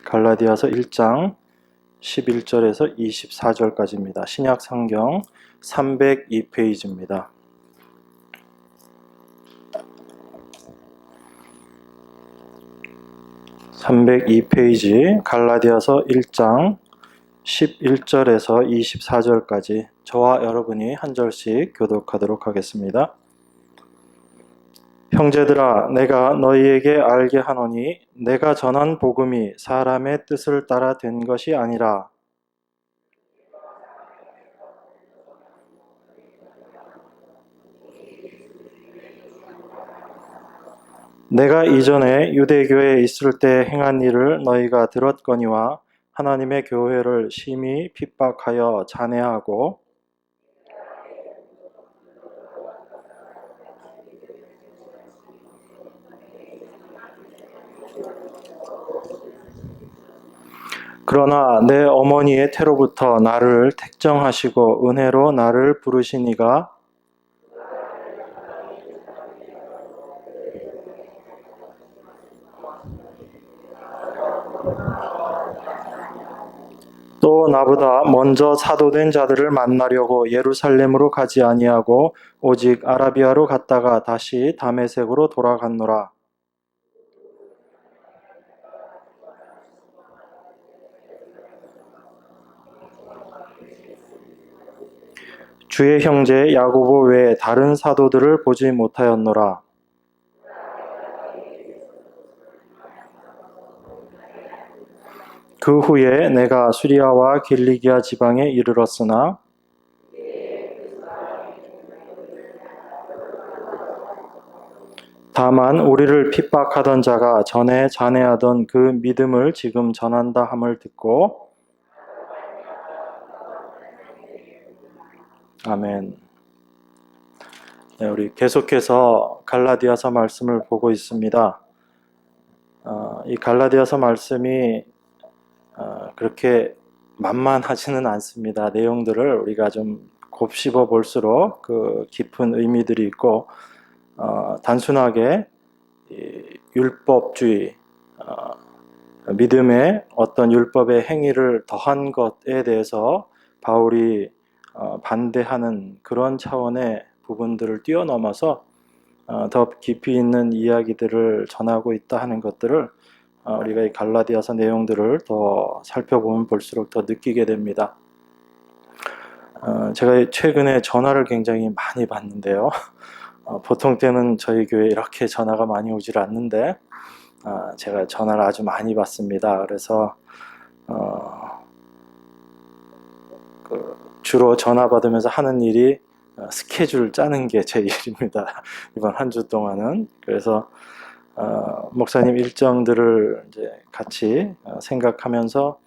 갈라디아서 1장 11절에서 24절까지입니다. 신약 성경 302페이지입니다. (302페이지) 갈라디아서 1장 11절에서 24절까지 저와 여러분이 한 절씩 교독하도록 하겠습니다. 형제들아, 내가 너희에게 알게 하노니 내가 전한 복음이 사람의 뜻을 따라 된 것이 아니라 내가 이전에 유대교에 있을 때 행한 일을 너희가 들었거니와 하나님의 교회를 심히 핍박하여 잔해하고 그러나 내 어머니의 태로부터 나를 택정하시고 은혜로 나를 부르시니가 또 나보다 먼저 사도된 자들을 만나려고 예루살렘으로 가지 아니하고 오직 아라비아로 갔다가 다시 다메섹으로 돌아갔노라. 주의 형제 야고보 외에 다른 사도들을 보지 못하였노라. 그 후에 내가 수리아와 길리기아 지방에 이르렀으나 다만 우리를 핍박하던 자가 전에 잔해하던 그 믿음을 지금 전한다 함을 듣고 아멘. 네, 우리 계속해서 갈라디아서 말씀을 보고 있습니다. 이 갈라디아서 말씀이 그렇게 만만하지는 않습니다. 내용들을 우리가 좀 곱씹어 볼수록 그 깊은 의미들이 있고 단순하게 율법주의, 믿음의 어떤 율법의 행위를 더한 것에 대해서 바울이 반대하는 그런 차원의 부분들을 뛰어넘어서 더 깊이 있는 이야기들을 전하고 있다 하는 것들을 우리가 이 갈라디아서 내용들을 더 살펴보면 볼수록 더 느끼게 됩니다. 제가 최근에 전화를 굉장히 많이 받는데요. 보통 때는 저희 교회에 이렇게 전화가 많이 오질 않는데 제가 전화를 아주 많이 받습니다. 그래서 주로 전화 받으면서 하는 일이 스케줄 짜는 게 제 일입니다. 이번 한 주 동안은. 그래서 목사님 일정들을 이제 같이 생각하면서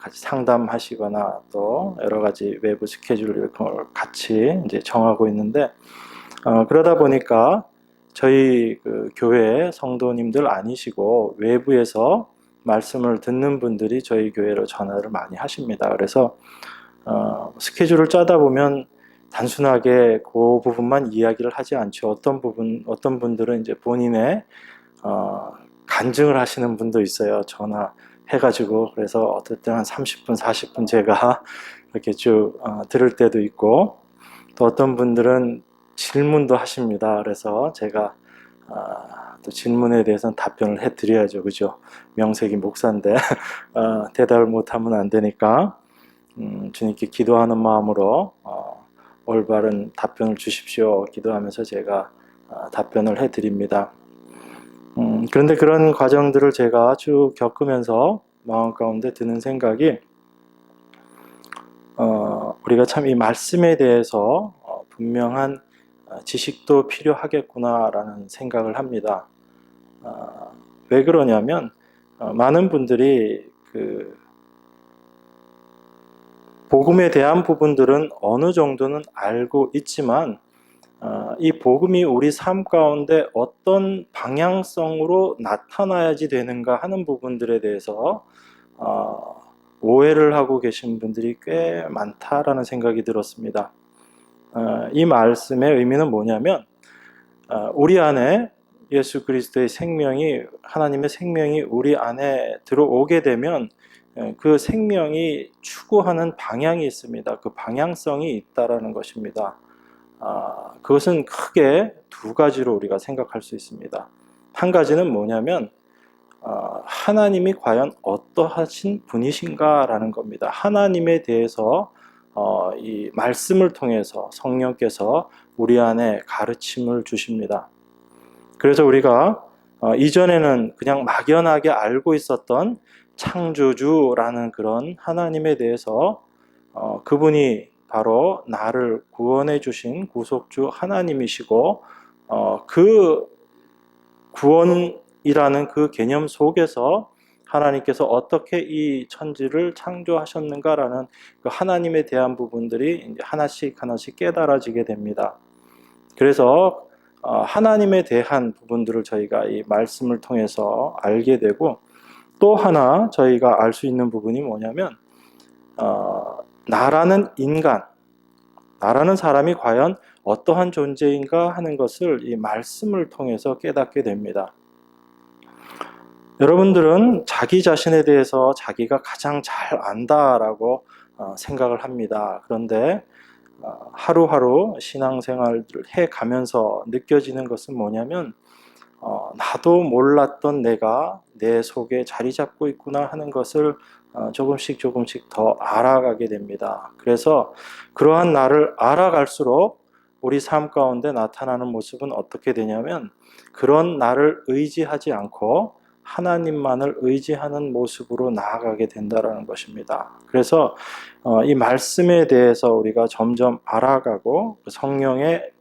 같이 상담하시거나 또 여러 가지 외부 스케줄을 같이 이제 정하고 있는데 그러다 보니까 저희 그 교회 성도님들 아니시고 외부에서 말씀을 듣는 분들이 저희 교회로 전화를 많이 하십니다. 그래서 스케줄을 짜다 보면 단순하게 그 부분만 이야기를 하지 않죠. 어떤 분들은 이제 본인의 간증을 하시는 분도 있어요. 전화해가지고. 그래서 어떨 때는 한 30분, 40분 제가 이렇게 쭉 들을 때도 있고, 또 어떤 분들은 질문도 하십니다. 그래서 제가 또 질문에 대해서는 답변을 해드려야죠. 그죠? 명색이 목사인데 대답을 못하면 안 되니까 주님께 기도하는 마음으로 올바른 답변을 주십시오. 기도하면서 제가 답변을 해드립니다. 그런데 그런 과정들을 제가 쭉 겪으면서 마음 가운데 드는 생각이 우리가 참 이 말씀에 대해서 분명한 지식도 필요하겠구나라는 생각을 합니다. 왜 그러냐면 많은 분들이 그 복음에 대한 부분들은 어느 정도는 알고 있지만 이 복음이 우리 삶 가운데 어떤 방향성으로 나타나야지 되는가 하는 부분들에 대해서 오해를 하고 계신 분들이 꽤 많다라는 생각이 들었습니다. 이 말씀의 의미는 뭐냐면 우리 안에 예수 그리스도의 생명이, 하나님의 생명이 우리 안에 들어오게 되면 그 생명이 추구하는 방향이 있습니다. 그 방향성이 있다라는 것입니다. 그것은 크게 두 가지로 우리가 생각할 수 있습니다. 한 가지는 뭐냐면 하나님이 과연 어떠하신 분이신가라는 겁니다. 하나님에 대해서 이 말씀을 통해서 성령께서 우리 안에 가르침을 주십니다. 그래서 우리가 이전에는 그냥 막연하게 알고 있었던 창조주라는 그런 하나님에 대해서 그분이 바로 나를 구원해 주신 구속주 하나님이시고 그 구원이라는 그 개념 속에서 하나님께서 어떻게 이 천지를 창조하셨는가라는 그 하나님에 대한 부분들이 이제 하나씩 하나씩 깨달아지게 됩니다. 그래서 하나님에 대한 부분들을 저희가 이 말씀을 통해서 알게 되고, 또 하나 저희가 알 수 있는 부분이 뭐냐면 나라는 인간, 나라는 사람이 과연 어떠한 존재인가 하는 것을 이 말씀을 통해서 깨닫게 됩니다. 여러분들은 자기 자신에 대해서 자기가 가장 잘 안다라고 생각을 합니다. 그런데 하루하루 신앙생활을 해가면서 느껴지는 것은 뭐냐면 나도 몰랐던 내가 내 속에 자리 잡고 있구나 하는 것을 조금씩 더 알아가게 됩니다. 그래서 그러한 나를 알아갈수록 우리 삶 가운데 나타나는 모습은 어떻게 되냐면 그런 나를 의지하지 않고 하나님만을 의지하는 모습으로 나아가게 된다는 것입니다. 그래서 이 말씀에 대해서 우리가 점점 알아가고 성령의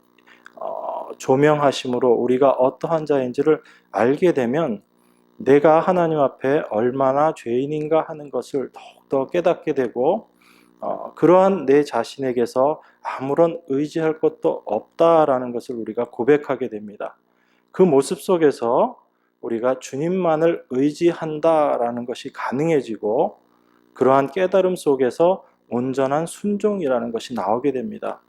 조명하심으로 우리가 어떠한 자인지를 알게 되면 내가 하나님 앞에 얼마나 죄인인가 하는 것을 더욱더 깨닫게 되고 그러한 내 자신에게서 아무런 의지할 것도 없다라는 것을 우리가 고백하게 됩니다. 그 모습 속에서 우리가 주님만을 의지한다라는 것이 가능해지고 그러한 깨달음 속에서 온전한 순종이라는 것이 나오게 됩니다.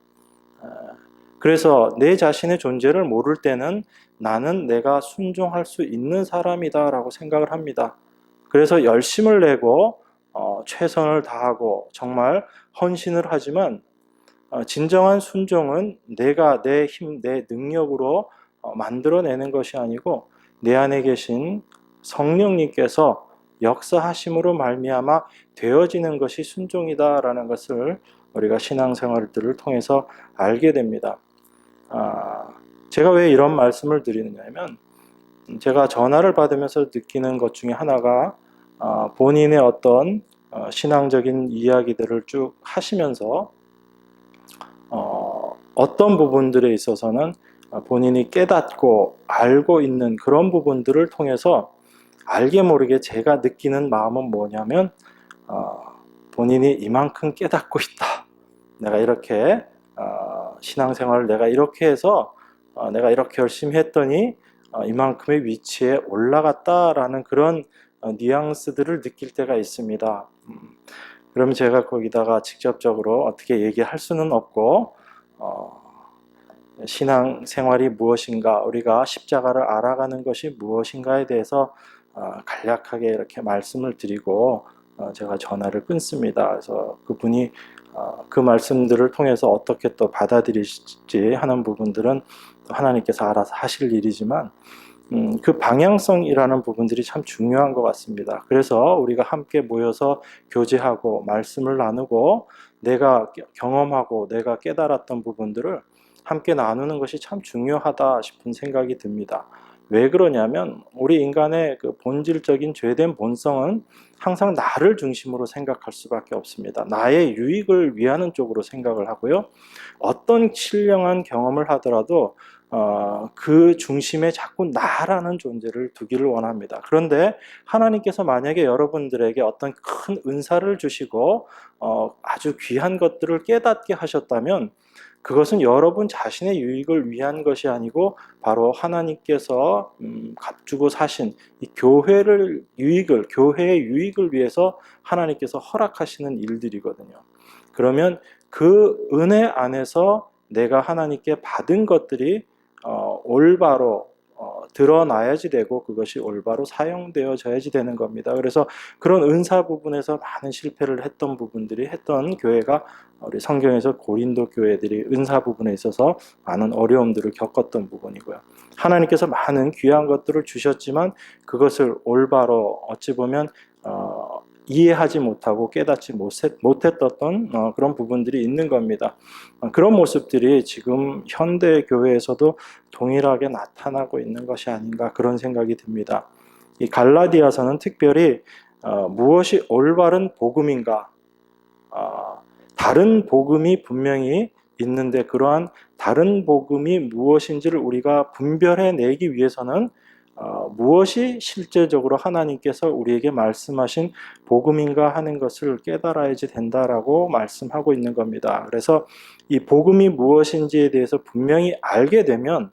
그래서 내 자신의 존재를 모를 때는 나는 내가 순종할 수 있는 사람이다 라고 생각을 합니다. 그래서 열심을 내고 최선을 다하고 정말 헌신을 하지만 진정한 순종은 내가 내 힘, 내 능력으로 만들어내는 것이 아니고 내 안에 계신 성령님께서 역사하심으로 말미암아 되어지는 것이 순종이다라는 것을 우리가 신앙생활들을 통해서 알게 됩니다. 제가 왜 이런 말씀을 드리느냐면 제가 전화를 받으면서 느끼는 것 중에 하나가 본인의 어떤 신앙적인 이야기들을 쭉 하시면서 어떤 부분들에 있어서는 본인이 깨닫고 알고 있는 그런 부분들을 통해서 알게 모르게 제가 느끼는 마음은 뭐냐면 본인이 이만큼 깨닫고 있다. 내가 이렇게 신앙생활을 내가 이렇게 해서 내가 이렇게 열심히 했더니 이만큼의 위치에 올라갔다라는 그런 뉘앙스들을 느낄 때가 있습니다. 그러면 제가 거기다가 직접적으로 어떻게 얘기할 수는 없고 신앙생활이 무엇인가, 우리가 십자가를 알아가는 것이 무엇인가에 대해서 간략하게 이렇게 말씀을 드리고 제가 전화를 끊습니다. 그래서 그분이 그 말씀들을 통해서 어떻게 또 받아들이실지 하는 부분들은 하나님께서 알아서 하실 일이지만 그 방향성이라는 부분들이 참 중요한 것 같습니다. 그래서 우리가 함께 모여서 교제하고 말씀을 나누고 내가 경험하고 내가 깨달았던 부분들을 함께 나누는 것이 참 중요하다 싶은 생각이 듭니다. 왜 그러냐면 우리 인간의 그 본질적인 죄된 본성은 항상 나를 중심으로 생각할 수밖에 없습니다. 나의 유익을 위하는 쪽으로 생각을 하고요. 어떤 신령한 경험을 하더라도 그 중심에 자꾸 나라는 존재를 두기를 원합니다. 그런데 하나님께서 만약에 여러분들에게 어떤 큰 은사를 주시고 아주 귀한 것들을 깨닫게 하셨다면 그것은 여러분 자신의 유익을 위한 것이 아니고 바로 하나님께서 값주고 사신 이 교회의 유익을 위해서 하나님께서 허락하시는 일들이거든요. 그러면 그 은혜 안에서 내가 하나님께 받은 것들이 올바로 드러나야지 되고 그것이 올바로 사용되어져야지 되는 겁니다. 그래서 그런 은사 부분에서 많은 실패를 했던 교회가 우리 성경에서 고린도 교회들이 은사 부분에 있어서 많은 어려움들을 겪었던 부분이고요. 하나님께서 많은 귀한 것들을 주셨지만 그것을 올바로 어찌 보면 이해하지 못하고 깨닫지 못했던 그런 부분들이 있는 겁니다. 그런 모습들이 지금 현대 교회에서도 동일하게 나타나고 있는 것이 아닌가 그런 생각이 듭니다. 이 갈라디아서는 특별히 무엇이 올바른 복음인가, 다른 복음이 분명히 있는데 그러한 다른 복음이 무엇인지를 우리가 분별해내기 위해서는 무엇이 실제적으로 하나님께서 우리에게 말씀하신 복음인가 하는 것을 깨달아야지 된다라고 말씀하고 있는 겁니다. 그래서 이 복음이 무엇인지에 대해서 분명히 알게 되면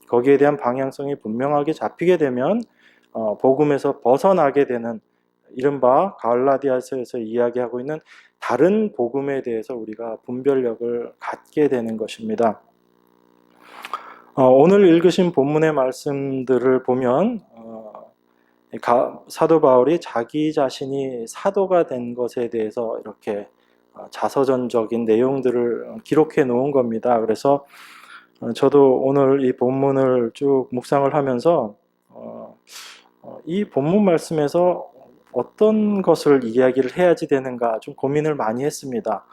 거기에 대한 방향성이 분명하게 잡히게 되면 복음에서 벗어나게 되는 이른바 갈라디아서에서 이야기하고 있는 다른 복음에 대해서 우리가 분별력을 갖게 되는 것입니다. 오늘 읽으신 본문의 말씀들을 보면 사도 바울이 자기 자신이 사도가 된 것에 대해서 이렇게 자서전적인 내용들을 기록해 놓은 겁니다. 그래서 저도 오늘 이 본문을 쭉 묵상을 하면서 이 본문 말씀에서 어떤 것을 이야기를 해야지 되는가 좀 고민을 많이 했습니다.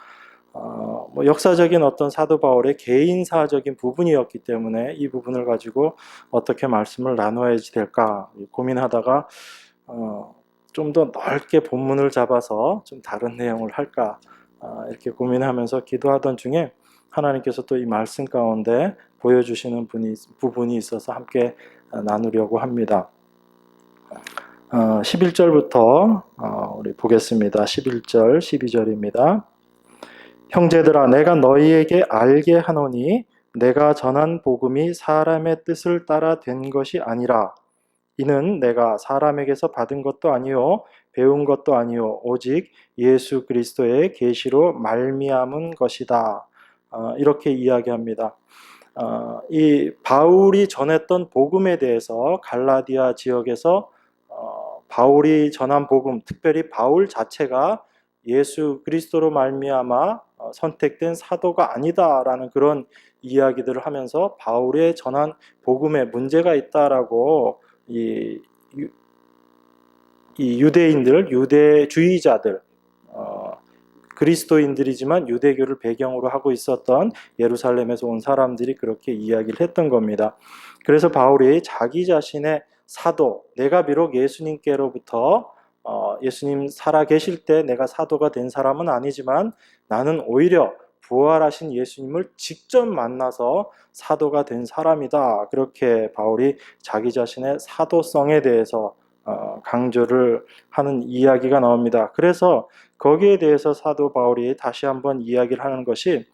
역사적인 어떤 사도 바울의 개인사적인 부분이었기 때문에 이 부분을 가지고 어떻게 말씀을 나누어야지 될까 고민하다가 좀 더 넓게 본문을 잡아서 좀 다른 내용을 할까 이렇게 고민하면서 기도하던 중에 하나님께서 또 이 말씀 가운데 보여주시는 부분이 있어서 함께 나누려고 합니다. 11절부터 우리 보겠습니다. 11절, 12절입니다. 형제들아 내가 너희에게 알게 하노니 내가 전한 복음이 사람의 뜻을 따라 된 것이 아니라 이는 내가 사람에게서 받은 것도 아니요 배운 것도 아니요 오직 예수 그리스도의 계시로 말미암은 것이다. 이렇게 이야기합니다. 이 바울이 전했던 복음에 대해서 갈라디아 지역에서 바울이 전한 복음, 특별히 바울 자체가 예수 그리스도로 말미암아 선택된 사도가 아니다라는 그런 이야기들을 하면서 바울의 전한 복음에 문제가 있다라고 이 유대인들, 유대주의자들, 그리스도인들이지만 유대교를 배경으로 하고 있었던 예루살렘에서 온 사람들이 그렇게 이야기를 했던 겁니다. 그래서 바울이 자기 자신의 사도, 내가 비록 예수님께로부터 예수님 살아 계실 때 내가 사도가 된 사람은 아니지만 나는 오히려 부활하신 예수님을 직접 만나서 사도가 된 사람이다. 그렇게 바울이 자기 자신의 사도성에 대해서 강조를 하는 이야기가 나옵니다. 그래서 거기에 대해서 사도 바울이 다시 한번 이야기를 하는 것이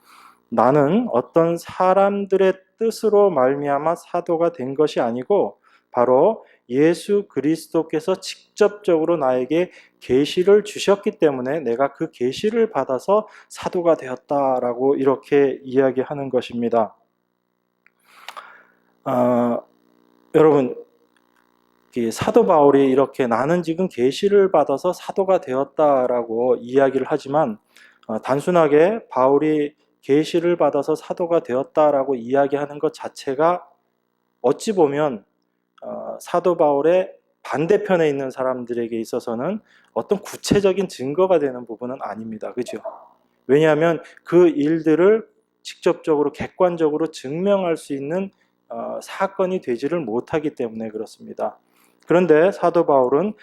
나는 어떤 사람들의 뜻으로 말미암아 사도가 된 것이 아니고 바로 예수 그리스도께서 직접적으로 나에게 계시를 주셨기 때문에 내가 그 계시를 받아서 사도가 되었다라고 이렇게 이야기하는 것입니다. 여러분 사도 바울이 이렇게 나는 지금 계시를 받아서 사도가 되었다라고 이야기를 하지만 단순하게 바울이 계시를 받아서 사도가 되었다라고 이야기하는 것 자체가 어찌 보면 사도 바울의 반대편에 있는 사람들에게 있어서는 어떤 구체적인 증거가 되는 부분은 아닙니다. 그죠? 왜냐하면 그 일들을 직접적으로 객관적으로 증명할 수 있는 사건이 되지를 못하기 때문에 그렇습니다. 그런데 사도 바울은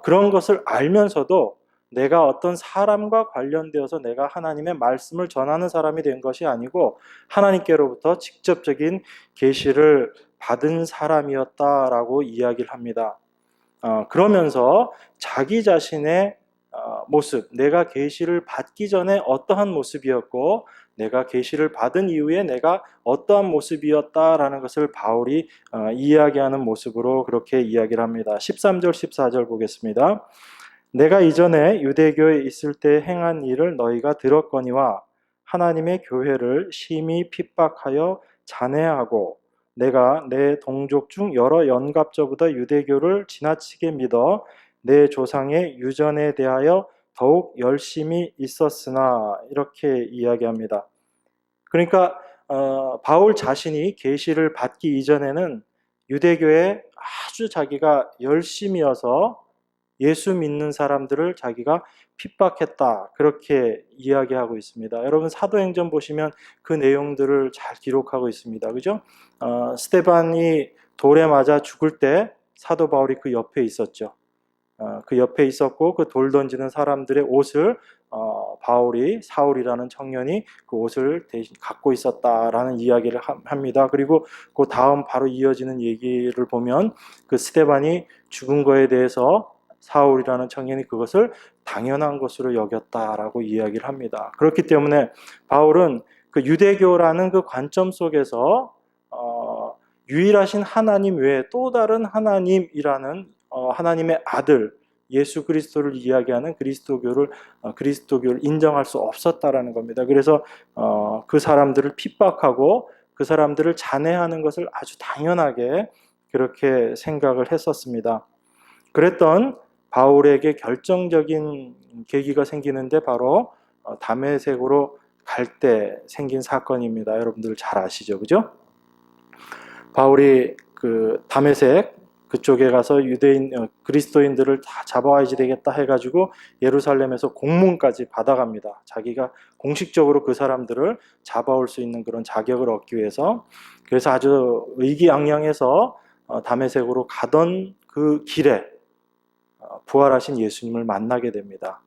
그런 것을 알면서도 내가 어떤 사람과 관련되어서 내가 하나님의 말씀을 전하는 사람이 된 것이 아니고 하나님께로부터 직접적인 계시를 받은 사람이었다라고 이야기를 합니다. 그러면서 자기 자신의 모습, 내가 계시를 받기 전에 어떠한 모습이었고 내가 계시를 받은 이후에 내가 어떠한 모습이었다라는 것을 바울이 이야기하는 모습으로 그렇게 이야기를 합니다. 13절 14절 보겠습니다. 내가 이전에 유대교에 있을 때 행한 일을 너희가 들었거니와 하나님의 교회를 심히 핍박하여 잔해하고 내가 내 동족 중 여러 연갑저보다 유대교를 지나치게 믿어 내 조상의 유전에 대하여 더욱 열심히 있었으나, 이렇게 이야기합니다. 그러니까 바울 자신이 계시를 받기 이전에는 유대교에 아주 자기가 열심이어서 예수 믿는 사람들을 자기가 핍박했다, 그렇게 이야기하고 있습니다. 여러분 사도행전 보시면 그 내용들을 잘 기록하고 있습니다. 그죠? 스데반이 돌에 맞아 죽을 때 사도 바울이 그 옆에 있었죠. 그 옆에 있었고 그 돌 던지는 사람들의 옷을 바울이, 사울이라는 청년이 그 옷을 대신 갖고 있었다라는 이야기를 합니다. 그리고 그 다음 바로 이어지는 얘기를 보면 그 스데반이 죽은 거에 대해서 사울이라는 청년이 그것을 당연한 것으로 여겼다라고 이야기를 합니다. 그렇기 때문에 바울은 그 유대교라는 그 관점 속에서 유일하신 하나님 외에 또 다른 하나님이라는 하나님의 아들 예수 그리스도를 이야기하는 그리스도교를 인정할 수 없었다라는 겁니다. 그래서 그 사람들을 핍박하고 그 사람들을 잔해하는 것을 아주 당연하게 그렇게 생각을 했었습니다. 그랬던 바울에게 결정적인 계기가 생기는데 바로 다메섹으로 갈 때 생긴 사건입니다. 여러분들 잘 아시죠, 그죠? 바울이 그 다메섹 그쪽에 가서 그리스도인들을 다 잡아와야지 되겠다 해가지고 예루살렘에서 공문까지 받아갑니다. 자기가 공식적으로 그 사람들을 잡아올 수 있는 그런 자격을 얻기 위해서. 그래서 아주 의기양양해서 다메섹으로 가던 그 길에 부활하신 예수님을 만나게 됩니다.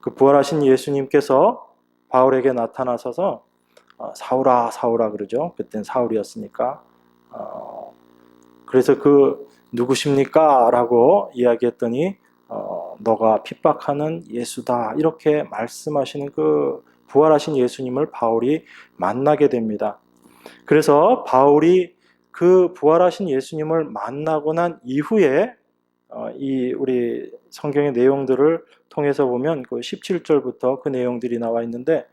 그 부활하신 예수님께서 바울에게 나타나셔서 사울아 사울아 그러죠. 그땐 사울이었으니까. 그래서 그 누구십니까? 라고 이야기했더니 너가 핍박하는 예수다, 이렇게 말씀하시는 그 부활하신 예수님을 바울이 만나게 됩니다. 그래서 바울이 그 부활하신 예수님을 만나고 난 이후에 이 우리 성경의 내용들을 통해서 보면 그 17절부터 그 내용들이 나와 있는데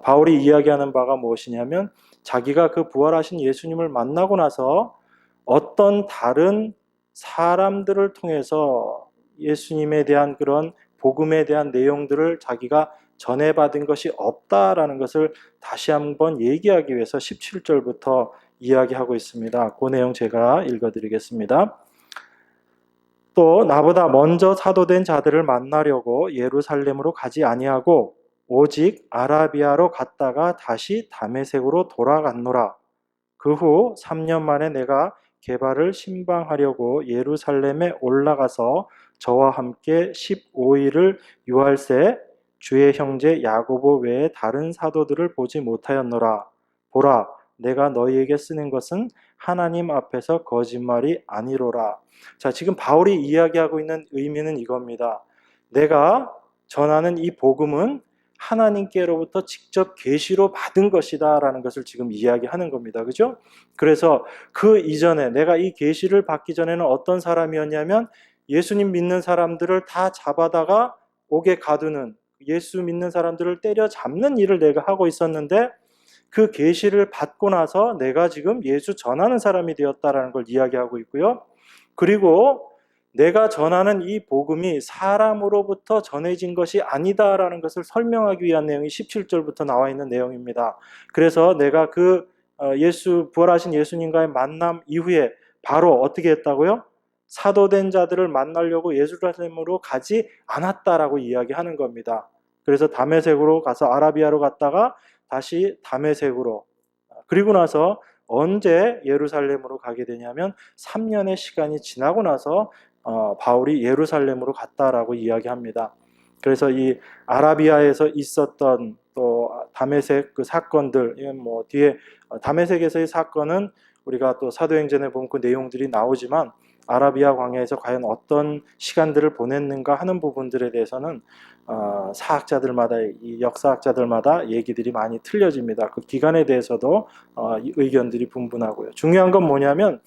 바울이 이야기하는 바가 무엇이냐면 자기가 그 부활하신 예수님을 만나고 나서 어떤 다른 사람들을 통해서 예수님에 대한 그런 복음에 대한 내용들을 자기가 전해받은 것이 없다라는 것을 다시 한번 얘기하기 위해서 17절부터 이야기하고 있습니다. 그 내용 제가 읽어드리겠습니다. 또 나보다 먼저 사도된 자들을 만나려고 예루살렘으로 가지 아니하고 오직 아라비아로 갔다가 다시 다메섹으로 돌아갔노라. 그 후 3년 만에 내가 게바를 신방하려고 예루살렘에 올라가서 저와 함께 15일을 유할세 주의 형제 야고보 외에 다른 사도들을 보지 못하였노라. 보라, 내가 너희에게 쓰는 것은 하나님 앞에서 거짓말이 아니로라. 자, 지금 바울이 이야기하고 있는 의미는 이겁니다. 내가 전하는 이 복음은 하나님께로부터 직접 계시로 받은 것이다 라는 것을 지금 이야기하는 겁니다. 그죠? 그래서 그 이전에 내가 이 계시를 받기 전에는 어떤 사람이었냐면 예수님 믿는 사람들을 다 잡아다가 옥에 가두는, 예수 믿는 사람들을 때려잡는 일을 내가 하고 있었는데 그 계시를 받고 나서 내가 지금 예수 전하는 사람이 되었다라는 걸 이야기하고 있고요. 그리고 내가 전하는 이 복음이 사람으로부터 전해진 것이 아니다라는 것을 설명하기 위한 내용이 17절부터 나와 있는 내용입니다. 그래서 내가 그 부활하신 예수님과의 만남 이후에 바로 어떻게 했다고요? 사도된 자들을 만나려고 예루살렘으로 가지 않았다라고 이야기하는 겁니다. 그래서 다메섹으로 가서 아라비아로 갔다가 다시 다메섹으로, 그리고 나서 언제 예루살렘으로 가게 되냐면 3년의 시간이 지나고 나서 바울이 예루살렘으로 갔다라고 이야기합니다. 그래서 이 아라비아에서 있었던 또 다메섹 그 사건들, 뭐 뒤에 다메섹에서의 사건은 우리가 또 사도행전에 보면 그 내용들이 나오지만 아라비아 광야에서 과연 어떤 시간들을 보냈는가 하는 부분들에 대해서는 사학자들마다, 이 역사학자들마다 얘기들이 많이 틀려집니다. 그 기간에 대해서도 의견들이 분분하고요. 중요한 건 뭐냐면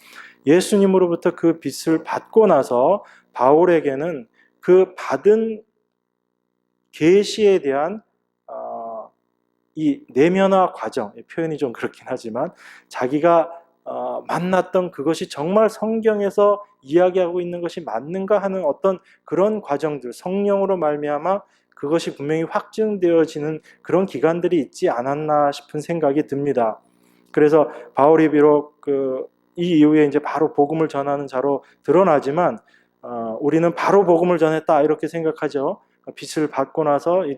예수님으로부터 그 빛을 받고 나서 바울에게는 그 받은 계시에 대한 이 내면화 과정, 표현이 좀 그렇긴 하지만 자기가 만났던 그것이 정말 성경에서 이야기하고 있는 것이 맞는가 하는 어떤 그런 과정들, 성령으로 말미암아 그것이 분명히 확증되어지는 그런 기간들이 있지 않았나 싶은 생각이 듭니다. 그래서 바울이 비록 이 이후에 이제 바로 복음을 전하는 자로 드러나지만 우리는 바로 복음을 전했다 이렇게 생각하죠. 빛을 받고 나서 이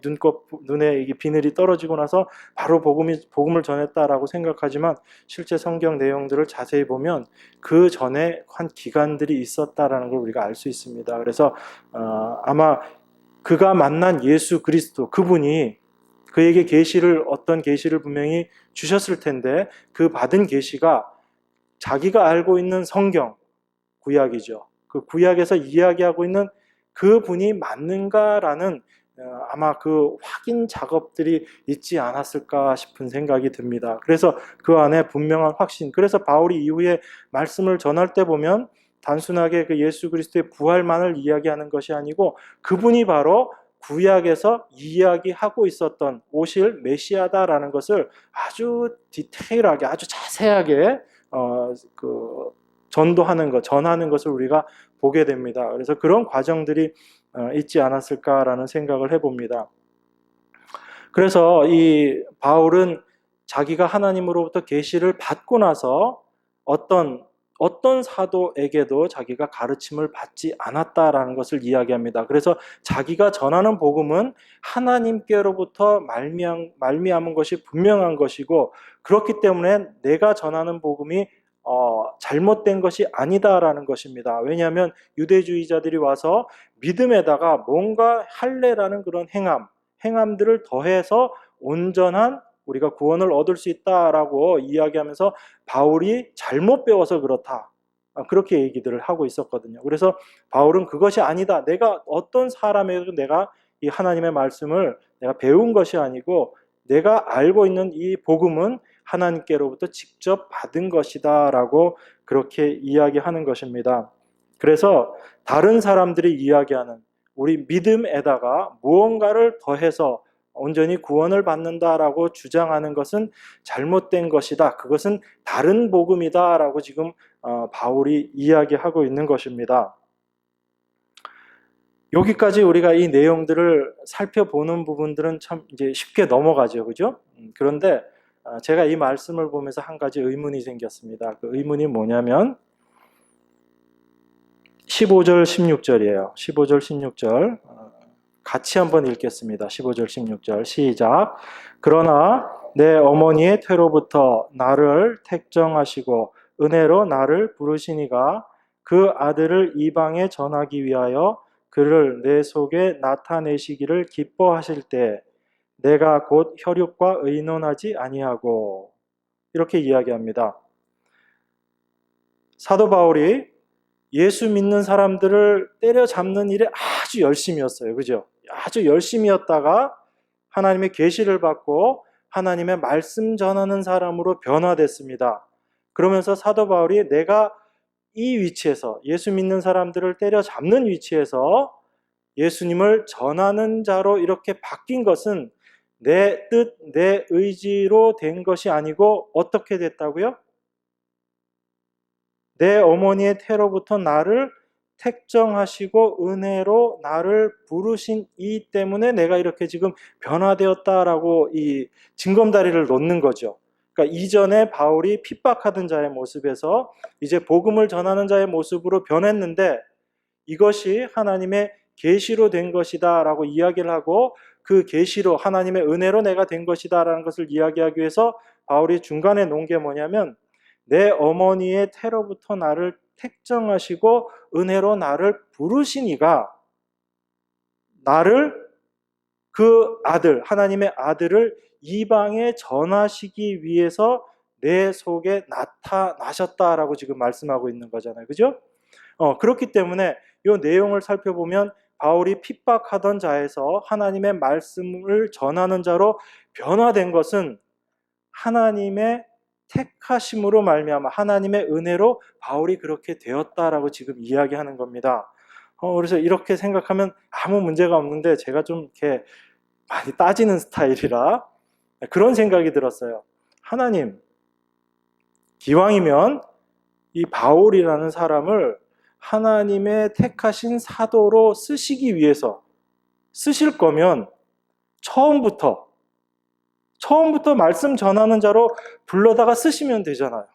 눈에 이 비늘이 떨어지고 나서 바로 복음을 전했다라고 생각하지만 실제 성경 내용들을 자세히 보면 그 전에 한 기간들이 있었다라는 걸 우리가 알 수 있습니다. 그래서 아마 그가 만난 예수 그리스도 그분이 그에게 어떤 계시를 분명히 주셨을 텐데 그 받은 계시가 자기가 알고 있는 성경, 구약이죠. 그 구약에서 이야기하고 있는 그분이 맞는가라는 아마 그 확인 작업들이 있지 않았을까 싶은 생각이 듭니다. 그래서 그 안에 분명한 확신. 그래서 바울이 이후에 말씀을 전할 때 보면 단순하게 그 예수 그리스도의 부활만을 이야기하는 것이 아니고 그분이 바로 구약에서 이야기하고 있었던 오실 메시아다라는 것을 아주 디테일하게, 아주 자세하게 전하는 것을 우리가 보게 됩니다. 그래서 그런 과정들이 있지 않았을까라는 생각을 해봅니다. 그래서 이 바울은 자기가 하나님으로부터 계시를 받고 나서 어떤 사도에게도 자기가 가르침을 받지 않았다라는 것을 이야기합니다. 그래서 자기가 전하는 복음은 하나님께로부터 말미암은 것이 분명한 것이고 그렇기 때문에 내가 전하는 복음이 잘못된 것이 아니다라는 것입니다. 왜냐하면 유대주의자들이 와서 믿음에다가 뭔가 할례라는 그런 행함들을 더해서 온전한 우리가 구원을 얻을 수 있다라고 이야기하면서 바울이 잘못 배워서 그렇다. 그렇게 얘기들을 하고 있었거든요. 그래서 바울은 그것이 아니다. 내가 어떤 사람에게도 내가 이 하나님의 말씀을 내가 배운 것이 아니고 내가 알고 있는 이 복음은 하나님께로부터 직접 받은 것이다 라고 그렇게 이야기하는 것입니다. 그래서 다른 사람들이 이야기하는 우리 믿음에다가 무언가를 더해서 온전히 구원을 받는다라고 주장하는 것은 잘못된 것이다. 그것은 다른 복음이다라고 지금 바울이 이야기하고 있는 것입니다. 여기까지 우리가 이 내용들을 살펴보는 부분들은 참 이제 쉽게 넘어가죠, 그죠? 그런데 제가 이 말씀을 보면서 한 가지 의문이 생겼습니다. 그 의문이 뭐냐면 15절, 16절이에요. 15절, 16절 같이 한번 읽겠습니다. 15절, 16절 시작. 그러나 내 어머니의 태로부터 나를 택정하시고 은혜로 나를 부르시니가 그 아들을 이방에 전하기 위하여 그를 내 속에 나타내시기를 기뻐하실 때 내가 곧 혈육과 의논하지 아니하고 이렇게 이야기합니다. 사도 바울이 예수 믿는 사람들을 때려잡는 일에 아주 열심이었어요. 그죠? 아주 열심이었다가 하나님의 계시를 받고 하나님의 말씀 전하는 사람으로 변화됐습니다. 그러면서 사도 바울이 내가 이 위치에서 예수 믿는 사람들을 때려잡는 위치에서 예수님을 전하는 자로 이렇게 바뀐 것은 내 뜻, 내 의지로 된 것이 아니고 어떻게 됐다고요? 내 어머니의 태로부터 나를 택정하시고 은혜로 나를 부르신 이 때문에 내가 이렇게 지금 변화되었다라고 이 징검다리를 놓는 거죠. 그러니까 이전에 바울이 핍박하던 자의 모습에서 이제 복음을 전하는 자의 모습으로 변했는데 이것이 하나님의 계시로 된 것이다라고 이야기를 하고 그 계시로 하나님의 은혜로 내가 된 것이다라는 것을 이야기하기 위해서 바울이 중간에 놓은 게 뭐냐면 내 어머니의 태로부터 나를 택정하시고 은혜로 나를 부르시니가 나를 그 아들, 하나님의 아들을 이방에 전하시기 위해서 내 속에 나타나셨다라고 지금 말씀하고 있는 거잖아요. 그죠? 그렇기 때문에 이 내용을 살펴보면 바울이 핍박하던 자에서 하나님의 말씀을 전하는 자로 변화된 것은 하나님의 택하심으로 말미암아 하나님의 은혜로 바울이 그렇게 되었다라고 지금 이야기하는 겁니다. 그래서 이렇게 생각하면 아무 문제가 없는데 제가 좀 이렇게 많이 따지는 스타일이라 그런 생각이 들었어요. 하나님, 기왕이면 이 바울이라는 사람을 하나님의 택하신 사도로 쓰시기 위해서 쓰실 거면 처음부터 말씀 전하는 자로 불러다가 쓰시면 되잖아요.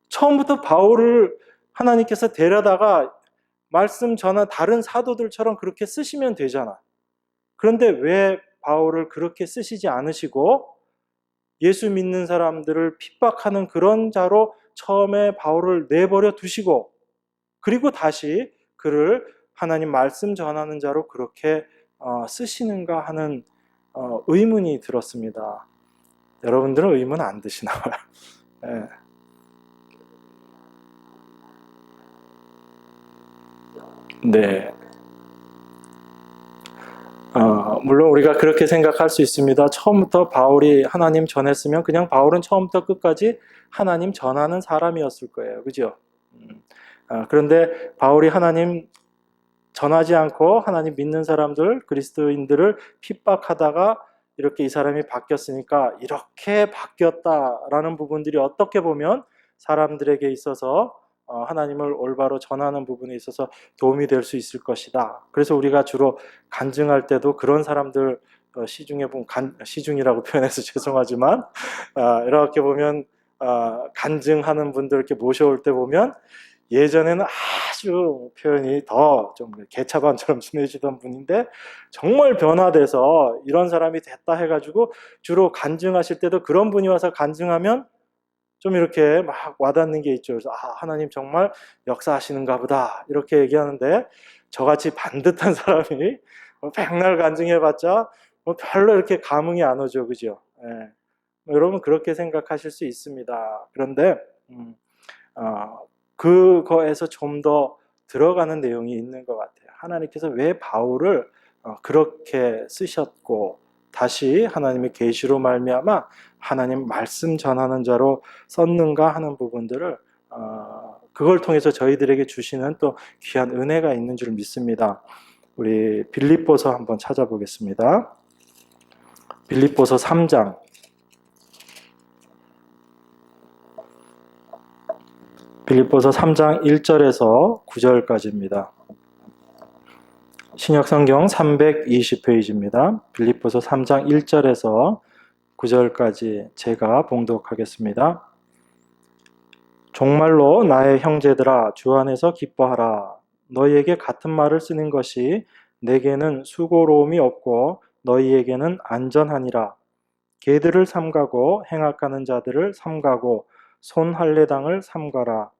처음부터 바울을 하나님께서 데려다가 말씀 전한 다른 사도들처럼 그렇게 쓰시면 되잖아. 그런데 왜 바울을 그렇게 쓰시지 않으시고 예수 믿는 사람들을 핍박하는 그런 자로 처음에 바울을 내버려 두시고 그리고 다시 그를 하나님 말씀 전하는 자로 그렇게 쓰시는가 하는 의문이 들었습니다. 여러분들은 의문 안 드시나 봐요. 네. 네. 물론 우리가 그렇게 생각할 수 있습니다. 처음부터 바울이 하나님 전했으면 그냥 바울은 처음부터 끝까지 하나님 전하는 사람이었을 거예요. 그죠? 그런데 바울이 하나님 전하지 않고 하나님 믿는 사람들, 그리스도인들을 핍박하다가 이렇게 이 사람이 바뀌었으니까 이렇게 바뀌었다라는 부분들이 어떻게 보면 사람들에게 있어서 하나님을 올바로 전하는 부분에 있어서 도움이 될 수 있을 것이다. 그래서 우리가 주로 간증할 때도 그런 사람들 시중에 보면 시중이라고 표현해서 죄송하지만 이렇게 보면 간증하는 분들 이렇게 모셔올 때 보면 예전에는 아주 표현이 더 좀 개차반처럼 지내시던 분인데 정말 변화돼서 이런 사람이 됐다 해가지고 주로 간증하실 때도 그런 분이 와서 간증하면 좀 이렇게 막 와닿는 게 있죠. 그래서 하나님 정말 역사하시는가 보다 이렇게 얘기하는데 저같이 반듯한 사람이 백날 간증해봤자 별로 이렇게 감흥이 안 오죠. 그죠? 예. 여러분 그렇게 생각하실 수 있습니다. 그런데 그거에서 좀 더 들어가는 내용이 있는 것 같아요. 하나님께서 왜 바울을 그렇게 쓰셨고 다시 하나님의 계시로 말미암아 하나님 말씀 전하는 자로 썼는가 하는 부분들을 그걸 통해서 저희들에게 주시는 또 귀한 은혜가 있는 줄 믿습니다. 우리 빌립보서 한번 찾아보겠습니다. 빌립보서 3장 빌립보서 3장 1절에서 9절까지입니다. 신약성경 320페이지입니다. 빌립보서 3장 1절에서 9절까지 제가 봉독하겠습니다. 정말로 나의 형제들아 주 안에서 기뻐하라. 너희에게 같은 말을 쓰는 것이 내게는 수고로움이 없고 너희에게는 안전하니라. 개들을 삼가고 행악하는 자들을 삼가고 손할례당을 삼가라.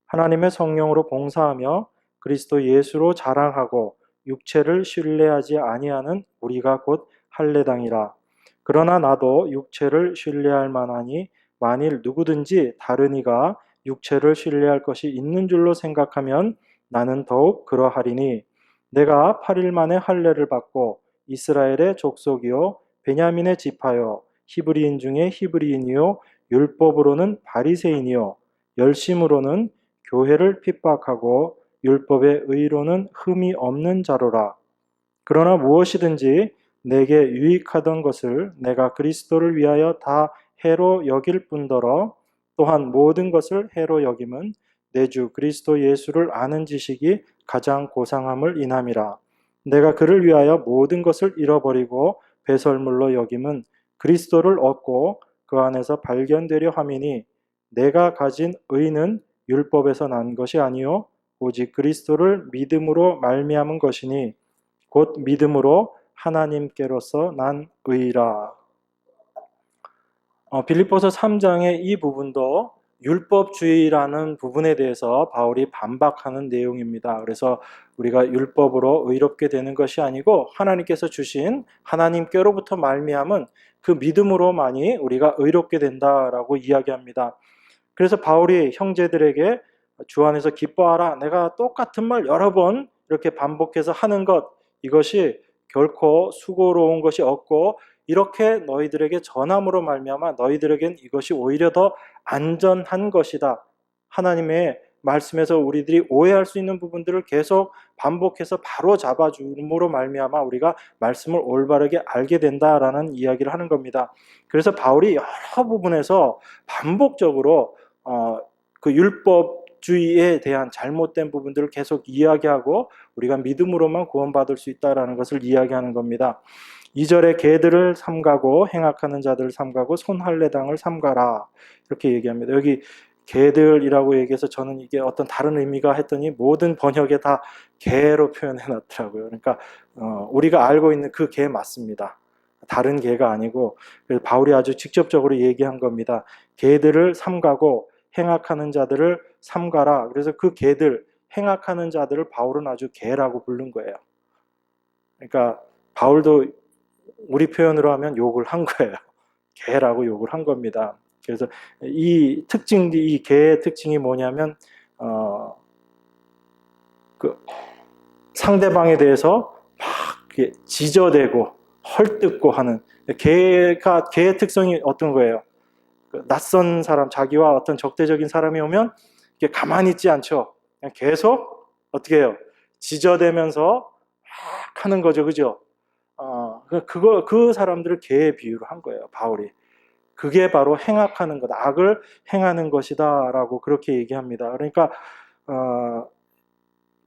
하나님의 성령으로 봉사하며 그리스도 예수로 자랑하고 육체를 신뢰하지 아니하는 우리가 곧 할례당이라. 그러나 나도 육체를 신뢰할 만하니 만일 누구든지 다른 이가 육체를 신뢰할 것이 있는 줄로 생각하면 나는 더욱 그러하리니 내가 8일 만에 할례를 받고 이스라엘의 족속이요 베냐민의 지파요 히브리인 중에 히브리인이요 율법으로는 바리새인이요 열심으로는 교회를 핍박하고 율법의 의로는 흠이 없는 자로라. 그러나 무엇이든지 내게 유익하던 것을 내가 그리스도를 위하여 다 해로 여길 뿐더러 또한 모든 것을 해로 여김은 내 주 그리스도 예수를 아는 지식이 가장 고상함을 인함이라. 내가 그를 위하여 모든 것을 잃어버리고 배설물로 여김은 그리스도를 얻고 그 안에서 발견되려 함이니 내가 가진 의는 율법에서 난 것이 아니요 오직 그리스도를 믿음으로 말미암은 것이니 곧 믿음으로 하나님께로서 난 의라. 빌립보서 3장의 이 부분도 율법주의라는 부분에 대해서 바울이 반박하는 내용입니다. 그래서 우리가 율법으로 의롭게 되는 것이 아니고 하나님께서 주신 하나님께로부터 말미암은 그 믿음으로만이 우리가 의롭게 된다라고 이야기합니다. 그래서 바울이 형제들에게 주 안에서 기뻐하라. 내가 똑같은 말 여러 번 이렇게 반복해서 하는 것 이것이 결코 수고로운 것이 없고 이렇게 너희들에게 전함으로 말미암아 너희들에겐 이것이 오히려 더 안전한 것이다. 하나님의 말씀에서 우리들이 오해할 수 있는 부분들을 계속 반복해서 바로 잡아줌으로 말미암아 우리가 말씀을 올바르게 알게 된다라는 이야기를 하는 겁니다. 그래서 바울이 여러 부분에서 반복적으로 그 율법주의에 대한 잘못된 부분들을 계속 이야기하고 우리가 믿음으로만 구원받을 수 있다는 것을 이야기하는 겁니다. 2절에 개들을 삼가고 행악하는 자들을 삼가고 손할례당을 삼가라 이렇게 얘기합니다. 여기 개들이라고 얘기해서 저는 이게 어떤 다른 의미가 했더니 모든 번역에 다 개로 표현해 놨더라고요. 그러니까 우리가 알고 있는 그 개 맞습니다. 다른 개가 아니고, 그래서 바울이 아주 직접적으로 얘기한 겁니다. 개들을 삼가고 행악하는 자들을 삼가라. 그래서 그 개들, 행악하는 자들을 바울은 아주 개라고 부른 거예요. 그러니까 바울도 우리 표현으로 하면 욕을 한 거예요. 개라고 욕을 한 겁니다. 그래서 이 개의 특징이 뭐냐면 그 상대방에 대해서 막 지저대고 헐뜯고 하는, 개의 특성이 어떤 거예요? 낯선 사람, 자기와 어떤 적대적인 사람이 오면 가만히 있지 않죠. 그냥 계속 어떻게 해요? 지저대면서 막 하는 거죠, 그죠? 그 사람들을 개의 비유로 한 거예요, 바울이. 그게 바로 행악하는 것, 악을 행하는 것이다라고 그렇게 얘기합니다. 그러니까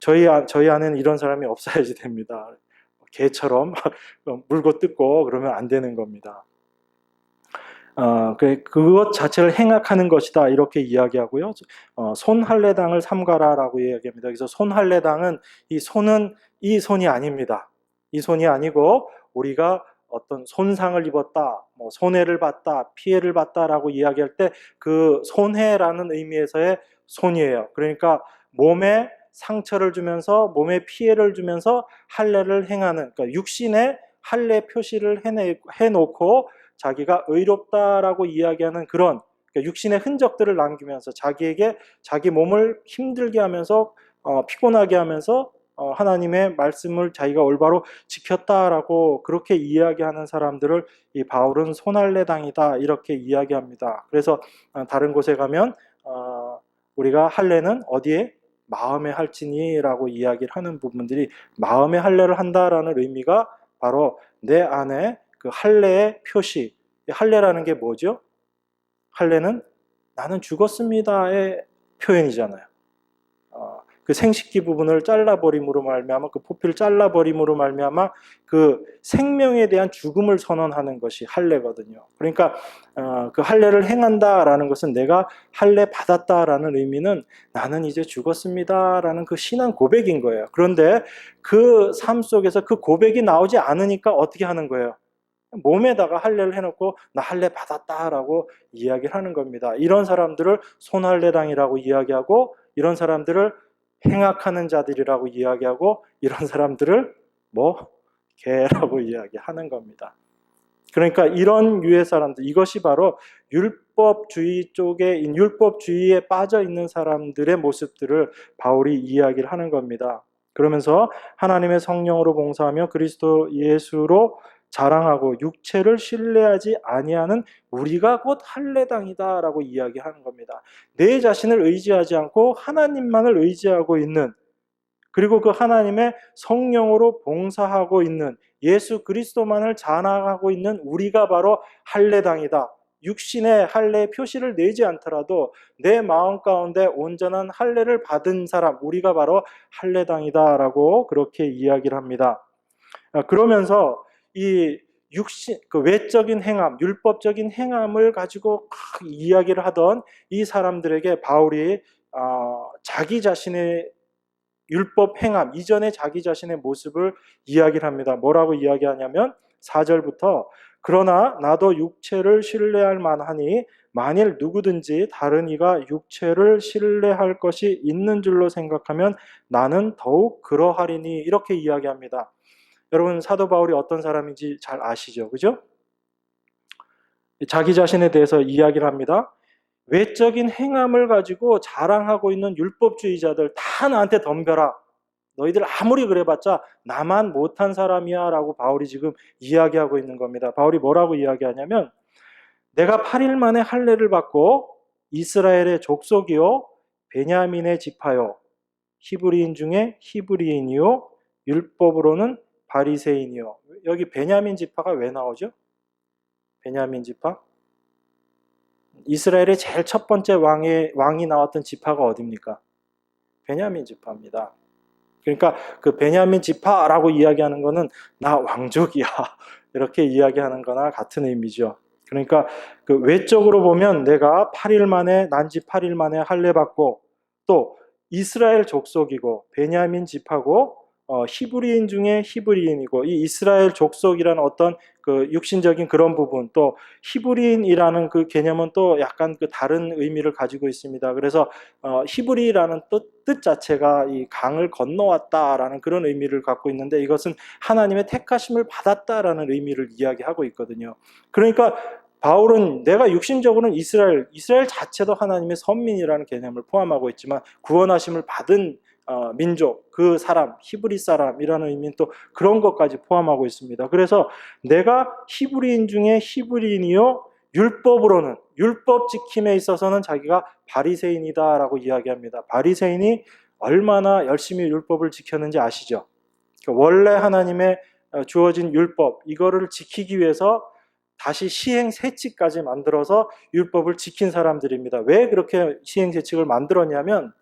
저희 안에는 이런 사람이 없어야지 됩니다. 개처럼 물고 뜯고 그러면 안 되는 겁니다. 그것 자체를 행악하는 것이다 이렇게 이야기하고요. 손할례당을 삼가라라고 이야기합니다. 그래서 손할례당은 이 손이 아닙니다. 이 손이 아니고 우리가 어떤 손상을 입었다, 손해를 봤다, 피해를 봤다라고 이야기할 때 그 손해라는 의미에서의 손이에요. 그러니까 몸에 상처를 주면서 몸에 피해를 주면서 할례를 행하는, 그러니까 육신의 할례 표시를 해놓고 자기가 의롭다라고 이야기하는 그런, 그러니까 육신의 흔적들을 남기면서 자기에게 자기 몸을 힘들게 하면서 피곤하게 하면서 하나님의 말씀을 자기가 올바로 지켰다라고 그렇게 이야기하는 사람들을 이 바울은 손할례당이다 이렇게 이야기합니다. 그래서 다른 곳에 가면 우리가 할례는 어디에? 마음에 할지니라고 이야기를 하는 부분들이, 마음에 할례를 한다라는 의미가 바로 내 안에 그 할례의 표시, 할례라는 게 뭐죠? 할례는 나는 죽었습니다의 표현이잖아요. 그 생식기 부분을 잘라버림으로 말미암아, 그 포피를 잘라버림으로 말미암아 그 생명에 대한 죽음을 선언하는 것이 할례거든요. 그러니까 그 할례를 행한다라는 것은 내가 할례 받았다라는 의미는 나는 이제 죽었습니다라는 그 신앙 고백인 거예요. 그런데 그 삶 속에서 그 고백이 나오지 않으니까 어떻게 하는 거예요? 몸에다가 할례를 해놓고 나 할례 받았다라고 이야기를 하는 겁니다. 이런 사람들을 손할례당이라고 이야기하고, 이런 사람들을 행악하는 자들이라고 이야기하고, 이런 사람들을 개라고 이야기하는 겁니다. 그러니까 이런 유의 사람들, 이것이 바로 율법주의에 빠져 있는 사람들의 모습들을 바울이 이야기를 하는 겁니다. 그러면서 하나님의 성령으로 봉사하며 그리스도 예수로 자랑하고 육체를 신뢰하지 아니하는 우리가 곧 할례당이다라고 이야기하는 겁니다. 내 자신을 의지하지 않고 하나님만을 의지하고 있는, 그리고 그 하나님의 성령으로 봉사하고 있는, 예수 그리스도만을 자랑하고 있는 우리가 바로 할례당이다. 육신의 할례 표시를 내지 않더라도 내 마음 가운데 온전한 할례를 받은 사람, 우리가 바로 할례당이다라고 그렇게 이야기를 합니다. 그러면서 이 그 외적인 행함, 율법적인 행함을 가지고 이야기를 하던 이 사람들에게 바울이 자기 자신의 율법 행함 이전에 자기 자신의 모습을 이야기를 합니다. 뭐라고 이야기하냐면 4절부터 그러나 나도 육체를 신뢰할 만하니 만일 누구든지 다른 이가 육체를 신뢰할 것이 있는 줄로 생각하면 나는 더욱 그러하리니 이렇게 이야기합니다. 여러분, 사도 바울이 어떤 사람인지 잘 아시죠? 그죠? 자기 자신에 대해서 이야기를 합니다. 외적인 행함을 가지고 자랑하고 있는 율법주의자들 다 나한테 덤벼라. 너희들 아무리 그래봤자 나만 못한 사람이야 라고 바울이 지금 이야기하고 있는 겁니다. 바울이 뭐라고 이야기하냐면 내가 8일 만에 할례를 받고 이스라엘의 족속이요 베냐민의 지파요 히브리인 중에 히브리인이요 율법으로는 바리새인이요. 여기 베냐민 지파가 왜 나오죠? 베냐민 지파? 이스라엘의 제일 첫 번째 왕이 나왔던 지파가 어디입니까? 베냐민 지파입니다. 그러니까 그 베냐민 지파라고 이야기하는 거는 나 왕족이야 이렇게 이야기하는 거나 같은 의미죠. 그러니까 그 외적으로 보면 내가 8일 만에 난지 8일 만에 할례 받고 또 이스라엘 족속이고 베냐민 지파고 히브리인 중에 히브리인이고 이 이스라엘 족속이라는 어떤 그 육신적인 그런 부분 또 히브리인이라는 그 개념은 또 약간 그 다른 의미를 가지고 있습니다. 그래서 히브리라는 뜻 자체가 이 강을 건너왔다라는 그런 의미를 갖고 있는데 이것은 하나님의 택하심을 받았다라는 의미를 이야기하고 있거든요. 그러니까 바울은 내가 육신적으로는 이스라엘 자체도 하나님의 선민이라는 개념을 포함하고 있지만 구원하심을 받은 민족, 그 사람, 히브리 사람이라는 의미는 또 그런 것까지 포함하고 있습니다. 그래서 내가 히브리인 중에 히브리인이요 율법으로는 율법 지킴에 있어서는 자기가 바리새인이다라고 이야기합니다. 바리새인이 얼마나 열심히 율법을 지켰는지 아시죠? 원래 하나님의 주어진 율법 이거를 지키기 위해서 다시 시행세칙까지 만들어서 율법을 지킨 사람들입니다. 왜 그렇게 시행세칙을 만들었냐면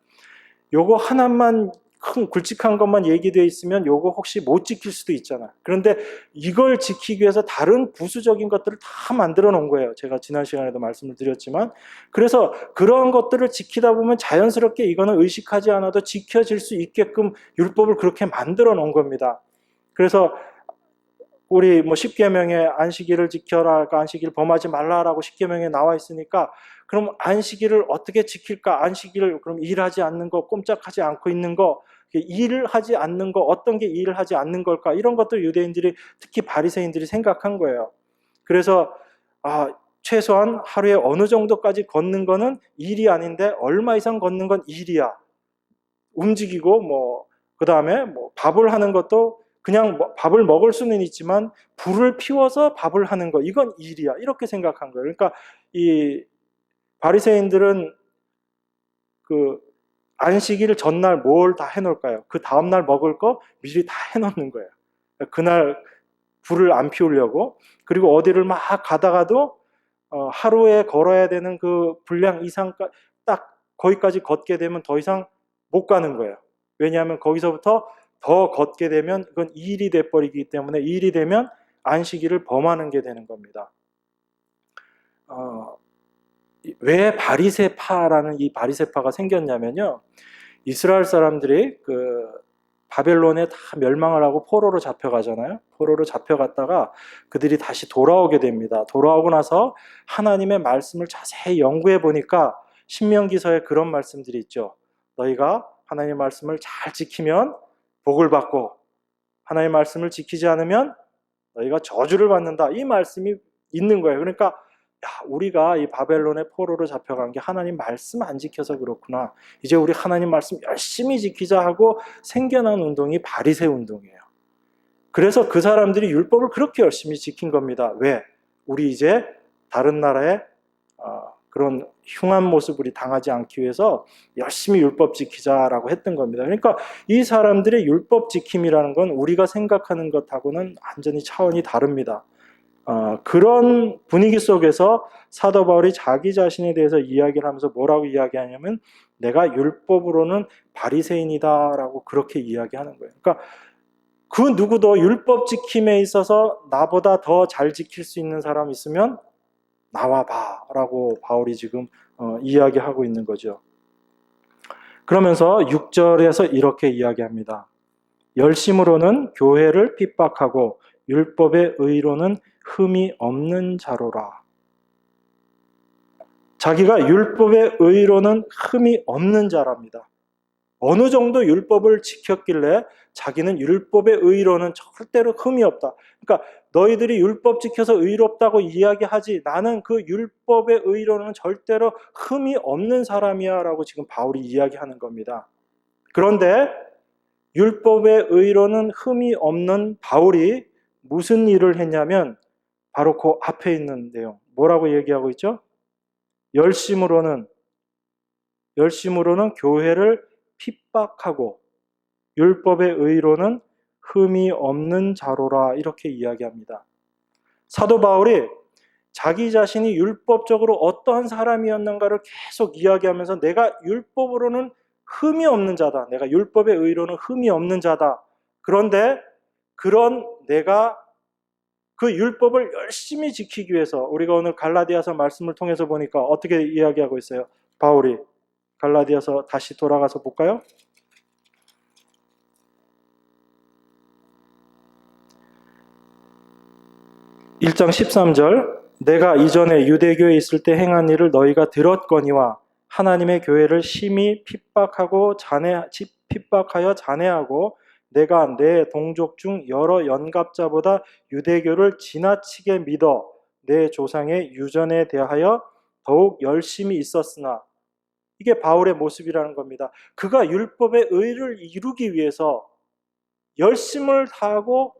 요거 하나만 큰 굵직한 것만 얘기되어 있으면 요거 혹시 못 지킬 수도 있잖아. 그런데 이걸 지키기 위해서 다른 부수적인 것들을 다 만들어 놓은 거예요. 제가 지난 시간에도 말씀을 드렸지만 그래서 그런 것들을 지키다 보면 자연스럽게 이거는 의식하지 않아도 지켜질 수 있게끔 율법을 그렇게 만들어 놓은 겁니다. 그래서 우리 뭐 십계명에 안식일을 지켜라, 안식일 범하지 말라라고 십계명에 나와 있으니까 그럼 안식일을 어떻게 지킬까? 안식일을 그럼 일하지 않는 거, 꼼짝하지 않고 있는 거, 일을 하지 않는 거, 어떤 게 일을 하지 않는 걸까? 이런 것들 유대인들이 특히 바리새인들이 생각한 거예요. 그래서 최소한 하루에 어느 정도까지 걷는 거는 일이 아닌데 얼마 이상 걷는 건 일이야. 움직이고 뭐 그다음에 뭐 밥을 하는 것도 그냥 밥을 먹을 수는 있지만 불을 피워서 밥을 하는 거 이건 일이야 이렇게 생각한 거예요. 그러니까 이 바리새인들은 그 안식일 전날 뭘 다 해놓을까요? 그 다음날 먹을 거 미리 다 해놓는 거예요. 그날 불을 안 피우려고. 그리고 어디를 막 가다가도 하루에 걸어야 되는 그 분량 이상 딱 거기까지 걷게 되면 더 이상 못 가는 거예요. 왜냐하면 거기서부터 더 걷게 되면 그건 일이 돼버리기 때문에 일이 되면 안식일을 범하는 게 되는 겁니다. 왜 바리새파라는 이 바리새파가 생겼냐면요. 이스라엘 사람들이 그 바벨론에 다 멸망을 하고 포로로 잡혀가잖아요. 포로로 잡혀갔다가 그들이 다시 돌아오게 됩니다. 돌아오고 나서 하나님의 말씀을 자세히 연구해 보니까 신명기서에 그런 말씀들이 있죠. 너희가 하나님의 말씀을 잘 지키면 복을 받고 하나님의 말씀을 지키지 않으면 너희가 저주를 받는다. 이 말씀이 있는 거예요. 그러니까 우리가 이 바벨론의 포로로 잡혀간 게 하나님 말씀 안 지켜서 그렇구나. 이제 우리 하나님 말씀 열심히 지키자 하고 생겨난 운동이 바리새 운동이에요. 그래서 그 사람들이 율법을 그렇게 열심히 지킨 겁니다. 왜? 우리 이제 다른 나라에 그런 흉한 모습을 당하지 않기 위해서 열심히 율법 지키자라고 했던 겁니다. 그러니까 이 사람들의 율법 지킴이라는 건 우리가 생각하는 것하고는 완전히 차원이 다릅니다. 그런 분위기 속에서 사도 바울이 자기 자신에 대해서 이야기를 하면서 뭐라고 이야기하냐면 내가 율법으로는 바리새인이다라고 그렇게 이야기하는 거예요. 그러니까 그 누구도 율법 지킴에 있어서 나보다 더 잘 지킬 수 있는 사람 있으면 나와봐 라고 바울이 지금 이야기하고 있는 거죠. 그러면서 6절에서 이렇게 이야기합니다. 열심으로는 교회를 핍박하고 율법의 의로는 흠이 없는 자로라. 자기가 율법의 의로는 흠이 없는 자랍니다. 어느 정도 율법을 지켰길래 자기는 율법의 의로는 절대로 흠이 없다. 그러니까 너희들이 율법 지켜서 의롭다고 이야기하지 나는 그 율법의 의로는 절대로 흠이 없는 사람이야 라고 지금 바울이 이야기하는 겁니다. 그런데 율법의 의로는 흠이 없는 바울이 무슨 일을 했냐면 바로 그 앞에 있는 내용 뭐라고 얘기하고 있죠? 열심으로는 열심으로는 교회를 핍박하고 율법의 의로는 흠이 없는 자로라 이렇게 이야기합니다. 사도 바울이 자기 자신이 율법적으로 어떠한 사람이었는가를 계속 이야기하면서 내가 율법으로는 흠이 없는 자다. 내가 율법의 의로는 흠이 없는 자다. 그런데 그런 내가 그 율법을 열심히 지키기 위해서 우리가 오늘 갈라디아서 말씀을 통해서 보니까 어떻게 이야기하고 있어요? 바울이 갈라디아서 다시 돌아가서 볼까요? 1장 13절 내가 이전에 유대교에 있을 때 행한 일을 너희가 들었거니와 하나님의 교회를 심히 핍박하여 잔해하고 내가 내 동족 중 여러 연갑자보다 유대교를 지나치게 믿어 내 조상의 유전에 대하여 더욱 열심히 있었으나 이게 바울의 모습이라는 겁니다. 그가 율법의 의를 이루기 위해서 열심을 다하고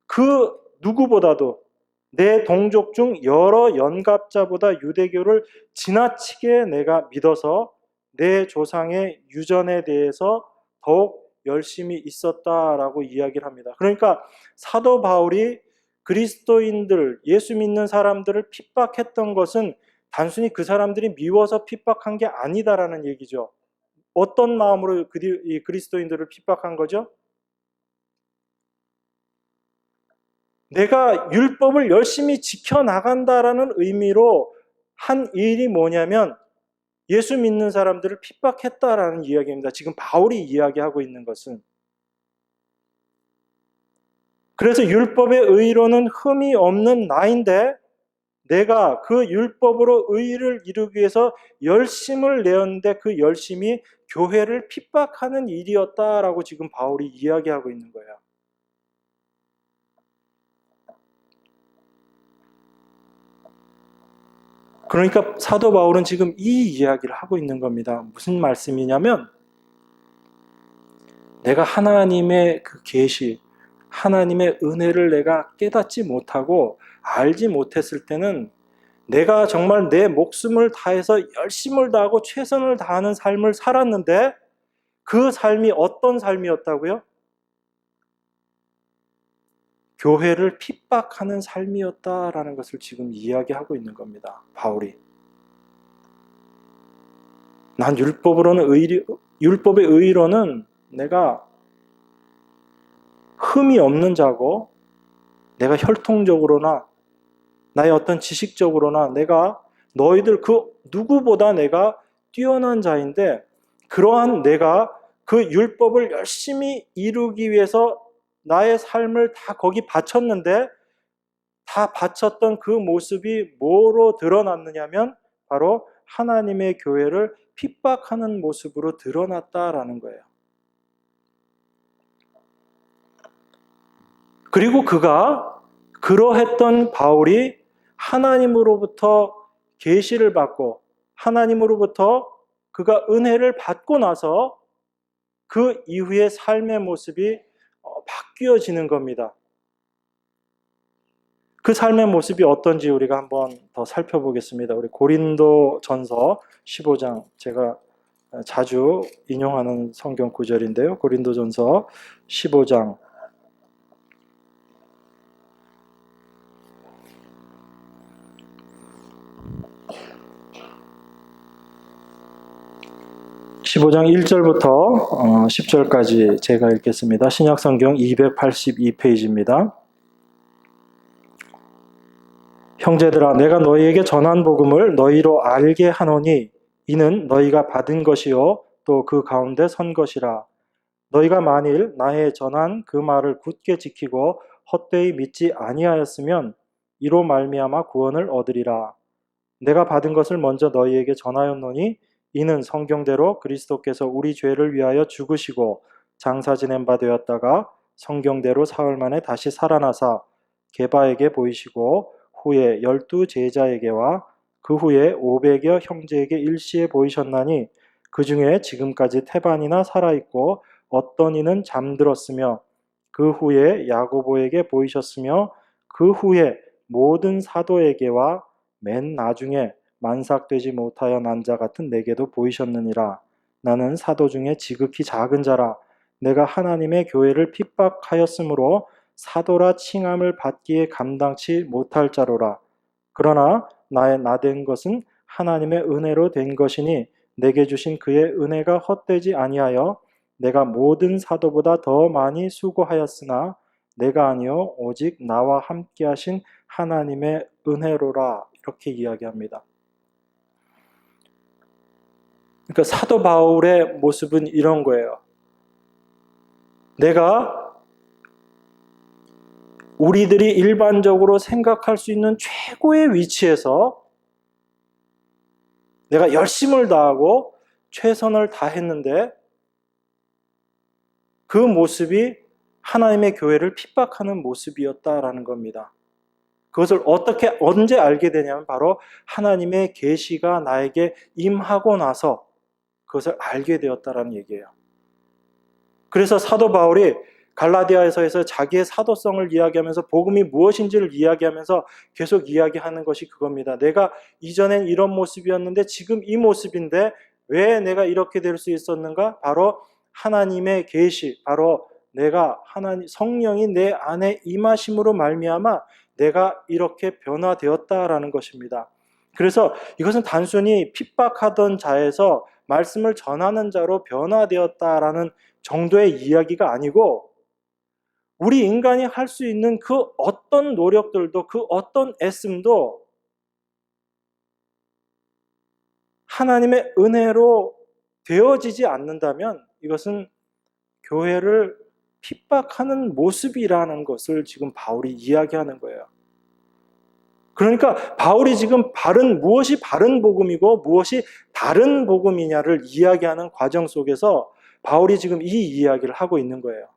그 누구보다도 내 동족 중 여러 연갑자보다 유대교를 지나치게 내가 믿어서 내 조상의 유전에 대해서 더욱 열심히 있었다라고 이야기를 합니다. 그러니까 사도 바울이 그리스도인들, 예수 믿는 사람들을 핍박했던 것은 단순히 그 사람들이 미워서 핍박한 게 아니다라는 얘기죠. 어떤 마음으로 이 그리스도인들을 핍박한 거죠? 내가 율법을 열심히 지켜나간다라는 의미로 한 일이 뭐냐면 예수 믿는 사람들을 핍박했다라는 이야기입니다. 지금 바울이 이야기하고 있는 것은. 그래서 율법의 의로는 흠이 없는 나인데 내가 그 율법으로 의를 이루기 위해서 열심을 내었는데 그 열심이 교회를 핍박하는 일이었다라고 지금 바울이 이야기하고 있는 거예요. 그러니까 사도 바울은 지금 이 이야기를 하고 있는 겁니다. 무슨 말씀이냐면 내가 하나님의 그 계시, 하나님의 은혜를 내가 깨닫지 못하고 알지 못했을 때는 내가 정말 내 목숨을 다해서 열심을 다하고 최선을 다하는 삶을 살았는데 그 삶이 어떤 삶이었다고요? 교회를 핍박하는 삶이었다라는 것을 지금 이야기하고 있는 겁니다. 바울이. 난 율법의 의로는 내가 흠이 없는 자고 내가 혈통적으로나 나의 어떤 지식적으로나 내가 너희들 그 누구보다 내가 뛰어난 자인데 그러한 내가 그 율법을 열심히 이루기 위해서 나의 삶을 다 거기 바쳤는데 다 바쳤던 그 모습이 뭐로 드러났느냐면 바로 하나님의 교회를 핍박하는 모습으로 드러났다라는 거예요. 그리고 그가 그러했던 바울이 하나님으로부터 계시를 받고 하나님으로부터 그가 은혜를 받고 나서 그 이후의 삶의 모습이 바뀌어지는 겁니다. 그 삶의 모습이 어떤지 우리가 한번 더 살펴보겠습니다. 우리 고린도전서 15장, 제가 자주 인용하는 성경 구절인데요. 고린도전서 15장 15장 1절부터 10절까지 제가 읽겠습니다. 신약성경 282페이지입니다. 형제들아, 내가 너희에게 전한 복음을 너희로 알게 하노니 이는 너희가 받은 것이요 또 그 가운데 선 것이라. 너희가 만일 나의 전한 그 말을 굳게 지키고 헛되이 믿지 아니하였으면 이로 말미암아 구원을 얻으리라. 내가 받은 것을 먼저 너희에게 전하였노니 이는 성경대로 그리스도께서 우리 죄를 위하여 죽으시고 장사 지낸 바 되었다가 성경대로 사흘 만에 다시 살아나사 게바에게 보이시고 후에 12 제자에게와 그 후에 500여 형제에게 일시에 보이셨나니 그 중에 지금까지 태반이나 살아있고 어떤 이는 잠들었으며 그 후에 야고보에게 보이셨으며 그 후에 모든 사도에게와 맨 나중에 만삭되지 못하여 난 자 같은 내게도 보이셨느니라. 나는 사도 중에 지극히 작은 자라. 내가 하나님의 교회를 핍박하였으므로 사도라 칭함을 받기에 감당치 못할 자로라. 그러나 나의 나된 것은 하나님의 은혜로 된 것이니 내게 주신 그의 은혜가 헛되지 아니하여 내가 모든 사도보다 더 많이 수고하였으나 내가 아니요 오직 나와 함께 하신 하나님의 은혜로라. 이렇게 이야기합니다. 그러니까 사도 바울의 모습은 이런 거예요. 내가 우리들이 일반적으로 생각할 수 있는 최고의 위치에서 내가 열심을 다하고 최선을 다했는데 그 모습이 하나님의 교회를 핍박하는 모습이었다라는 겁니다. 그것을 언제 알게 되냐면 바로 하나님의 계시가 나에게 임하고 나서 그것을 알게 되었다라는 얘기예요. 그래서 사도 바울이 갈라디아에서 자기의 사도성을 이야기하면서 복음이 무엇인지를 이야기하면서 계속 이야기하는 것이 그겁니다. 내가 이전엔 이런 모습이었는데 지금 이 모습인데 왜 내가 이렇게 될 수 있었는가? 바로 하나님의 계시, 바로 내가 성령이 내 안에 임하심으로 말미암아 내가 이렇게 변화되었다라는 것입니다. 그래서 이것은 단순히 핍박하던 자에서 말씀을 전하는 자로 변화되었다라는 정도의 이야기가 아니고 우리 인간이 할 수 있는 그 어떤 노력들도 그 어떤 애씀도 하나님의 은혜로 되어지지 않는다면 이것은 교회를 핍박하는 모습이라는 것을 지금 바울이 이야기하는 거예요. 그러니까 바울이 지금 무엇이 바른 복음이고 무엇이 다른 복음이냐를 이야기하는 과정 속에서 바울이 지금 이 이야기를 하고 있는 거예요.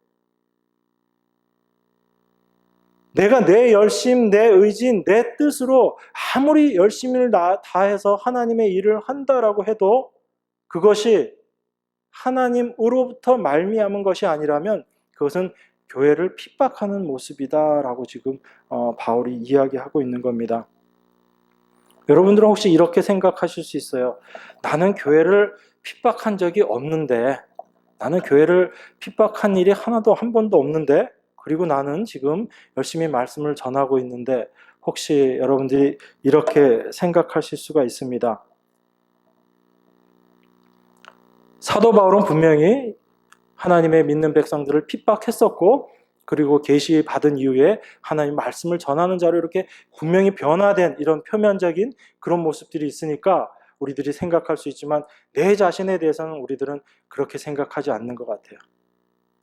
내가 내 열심, 내 의지, 내 뜻으로 아무리 열심을 다해서 하나님의 일을 한다라고 해도 그것이 하나님으로부터 말미암은 것이 아니라면 그것은 교회를 핍박하는 모습이다라고 지금 바울이 이야기하고 있는 겁니다. 여러분들은 혹시 이렇게 생각하실 수 있어요. 나는 교회를 핍박한 적이 없는데, 나는 교회를 핍박한 일이 하나도 한 번도 없는데, 그리고 나는 지금 열심히 말씀을 전하고 있는데 혹시 여러분들이 이렇게 생각하실 수가 있습니다. 사도 바울은 분명히 하나님의 믿는 백성들을 핍박했었고 그리고 계시 받은 이후에 하나님 말씀을 전하는 자로 이렇게 분명히 변화된 이런 표면적인 그런 모습들이 있으니까 우리들이 생각할 수 있지만 내 자신에 대해서는 우리들은 그렇게 생각하지 않는 것 같아요.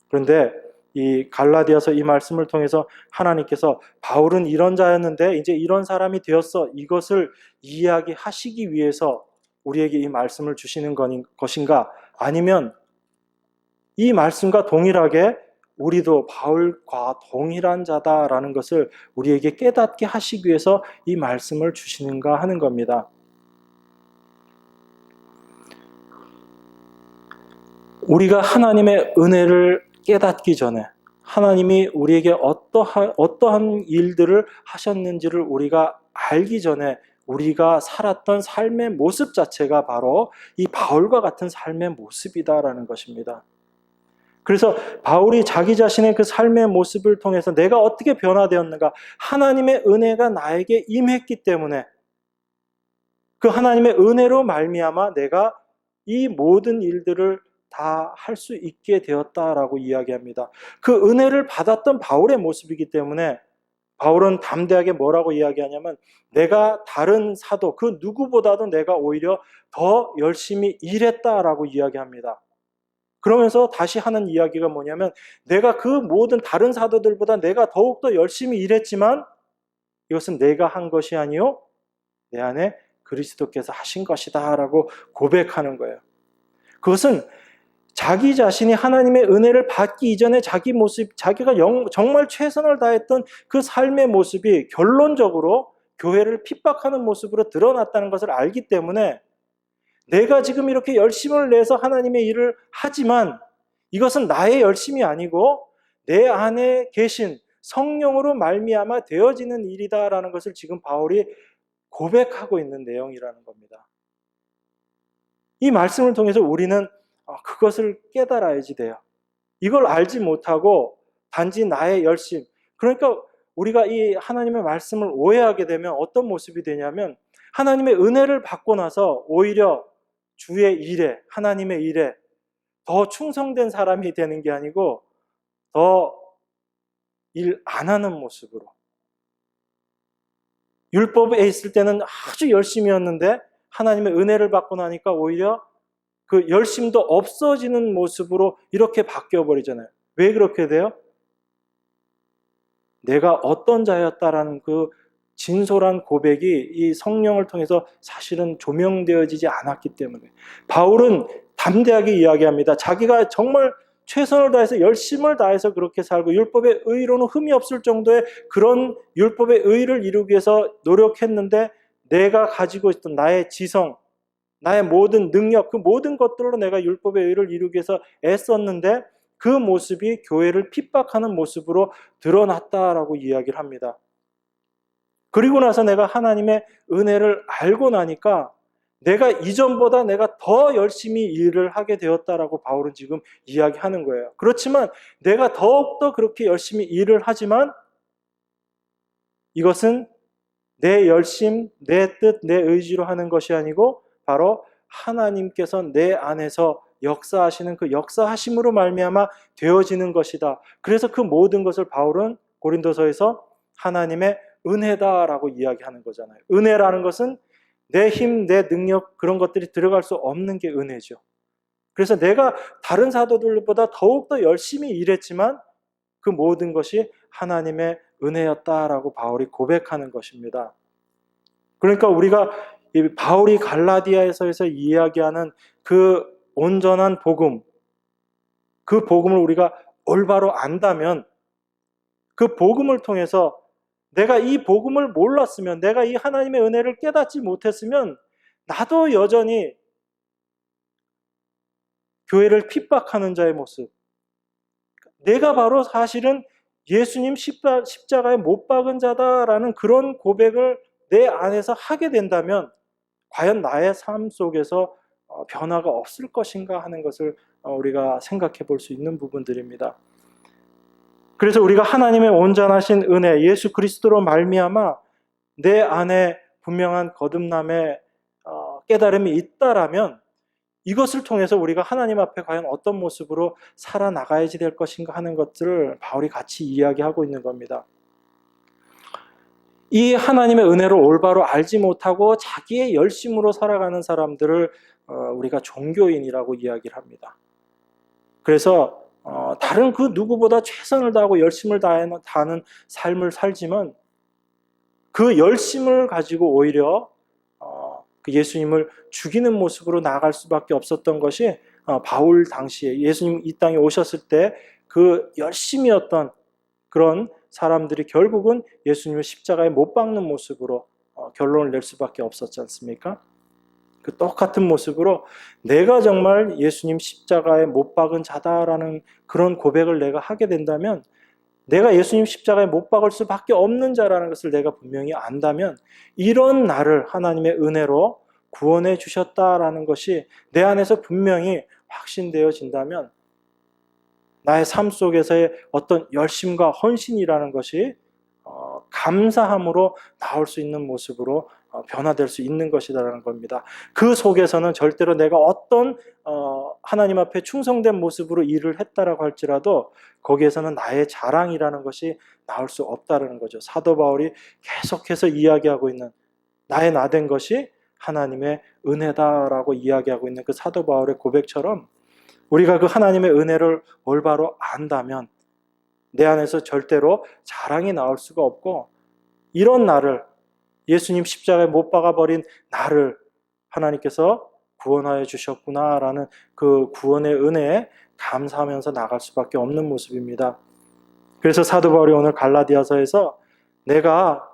그런데 이 갈라디아서 이 말씀을 통해서 하나님께서 바울은 이런 자였는데 이제 이런 사람이 되었어, 이것을 이야기하시기 위해서 우리에게 이 말씀을 주시는 것인가? 아니면 이 말씀과 동일하게 우리도 바울과 동일한 자다라는 것을 우리에게 깨닫게 하시기 위해서 이 말씀을 주시는가 하는 겁니다. 우리가 하나님의 은혜를 깨닫기 전에 하나님이 우리에게 어떠한 일들을 하셨는지를 우리가 알기 전에 우리가 살았던 삶의 모습 자체가 바로 이 바울과 같은 삶의 모습이다라는 것입니다. 그래서 바울이 자기 자신의 그 삶의 모습을 통해서 내가 어떻게 변화되었는가, 하나님의 은혜가 나에게 임했기 때문에 그 하나님의 은혜로 말미암아 내가 이 모든 일들을 다 할 수 있게 되었다라고 이야기합니다. 그 은혜를 받았던 바울의 모습이기 때문에 바울은 담대하게 뭐라고 이야기하냐면 내가 다른 사도 그 누구보다도 내가 오히려 더 열심히 일했다라고 이야기합니다. 그러면서 다시 하는 이야기가 뭐냐면 내가 그 모든 다른 사도들보다 내가 더욱더 열심히 일했지만 이것은 내가 한 것이 아니요 내 안에 그리스도께서 하신 것이다 라고 고백하는 거예요. 그것은 자기 자신이 하나님의 은혜를 받기 이전에 자기 모습, 자기가 정말 최선을 다했던 그 삶의 모습이 결론적으로 교회를 핍박하는 모습으로 드러났다는 것을 알기 때문에 내가 지금 이렇게 열심을 내서 하나님의 일을 하지만 이것은 나의 열심이 아니고 내 안에 계신 성령으로 말미암아 되어지는 일이다라는 것을 지금 바울이 고백하고 있는 내용이라는 겁니다. 이 말씀을 통해서 우리는 그것을 깨달아야지 돼요. 이걸 알지 못하고 단지 나의 열심, 그러니까 우리가 이 하나님의 말씀을 오해하게 되면 어떤 모습이 되냐면 하나님의 은혜를 받고 나서 오히려 주의 일에, 하나님의 일에 더 충성된 사람이 되는 게 아니고 더 일 안 하는 모습으로, 율법에 있을 때는 아주 열심이었는데 하나님의 은혜를 받고 나니까 오히려 그 열심도 없어지는 모습으로 이렇게 바뀌어버리잖아요. 왜 그렇게 돼요? 내가 어떤 자였다라는 그 진솔한 고백이 이 성령을 통해서 사실은 조명되어지지 않았기 때문에. 바울은 담대하게 이야기합니다. 자기가 정말 최선을 다해서 열심을 다해서 그렇게 살고 율법의 의로는 흠이 없을 정도의 그런 율법의 의를 이루기 위해서 노력했는데 내가 가지고 있던 나의 지성, 나의 모든 능력, 그 모든 것들로 내가 율법의 의를 이루기 위해서 애썼는데 그 모습이 교회를 핍박하는 모습으로 드러났다라고 이야기를 합니다. 그리고 나서 내가 하나님의 은혜를 알고 나니까 내가 이전보다 내가 더 열심히 일을 하게 되었다라고 바울은 지금 이야기하는 거예요. 그렇지만 내가 더욱더 그렇게 열심히 일을 하지만 이것은 내 열심, 내 뜻, 내 의지로 하는 것이 아니고 바로 하나님께서 내 안에서 역사하시는 그 역사하심으로 말미암아 되어지는 것이다. 그래서 그 모든 것을 바울은 고린도서에서 하나님의 은혜다라고 이야기하는 거잖아요. 은혜라는 것은 내 힘, 내 능력 그런 것들이 들어갈 수 없는 게 은혜죠. 그래서 내가 다른 사도들보다 더욱더 열심히 일했지만 그 모든 것이 하나님의 은혜였다라고 바울이 고백하는 것입니다. 그러니까 우리가 바울이 갈라디아에서 이야기하는 그 온전한 복음, 그 복음을 우리가 올바로 안다면 그 복음을 통해서 내가 이 복음을 몰랐으면, 내가 이 하나님의 은혜를 깨닫지 못했으면 나도 여전히 교회를 핍박하는 자의 모습, 내가 바로 사실은 예수님 십자가에 못 박은 자다라는 그런 고백을 내 안에서 하게 된다면 과연 나의 삶 속에서 변화가 없을 것인가 하는 것을 우리가 생각해 볼 수 있는 부분들입니다. 그래서 우리가 하나님의 온전하신 은혜, 예수 그리스도로 말미암아 내 안에 분명한 거듭남의 깨달음이 있다라면 이것을 통해서 우리가 하나님 앞에 과연 어떤 모습으로 살아나가야지 될 것인가 하는 것들을 바울이 같이 이야기하고 있는 겁니다. 이 하나님의 은혜를 올바로 알지 못하고 자기의 열심으로 살아가는 사람들을 우리가 종교인이라고 이야기를 합니다. 그래서 다른 그 누구보다 최선을 다하고 열심을 다하는 삶을 살지만 그 열심을 가지고 오히려 그 예수님을 죽이는 모습으로 나아갈 수밖에 없었던 것이 바울 당시에 예수님 이 땅에 오셨을 때 그 열심이었던 그런 사람들이 결국은 예수님을 십자가에 못 박는 모습으로 결론을 낼 수밖에 없었지 않습니까? 그 똑같은 모습으로 내가 정말 예수님 십자가에 못 박은 자다라는 그런 고백을 내가 하게 된다면, 내가 예수님 십자가에 못 박을 수밖에 없는 자라는 것을 내가 분명히 안다면 이런 나를 하나님의 은혜로 구원해 주셨다라는 것이 내 안에서 분명히 확신되어진다면 나의 삶 속에서의 어떤 열심과 헌신이라는 것이 감사함으로 나올 수 있는 모습으로 변화될 수 있는 것이라는 겁니다. 그 속에서는 절대로 내가 어떤 하나님 앞에 충성된 모습으로 일을 했다라고 할지라도 거기에서는 나의 자랑이라는 것이 나올 수 없다라는 거죠. 사도 바울이 계속해서 이야기하고 있는 나의 나된 것이 하나님의 은혜다라고 이야기하고 있는 그 사도 바울의 고백처럼 우리가 그 하나님의 은혜를 올바로 안다면 내 안에서 절대로 자랑이 나올 수가 없고, 이런 나를, 예수님 십자가에 못 박아버린 나를 하나님께서 구원하여 주셨구나라는 그 구원의 은혜에 감사하면서 나갈 수밖에 없는 모습입니다. 그래서 사도 바울이 오늘 갈라디아서에서 내가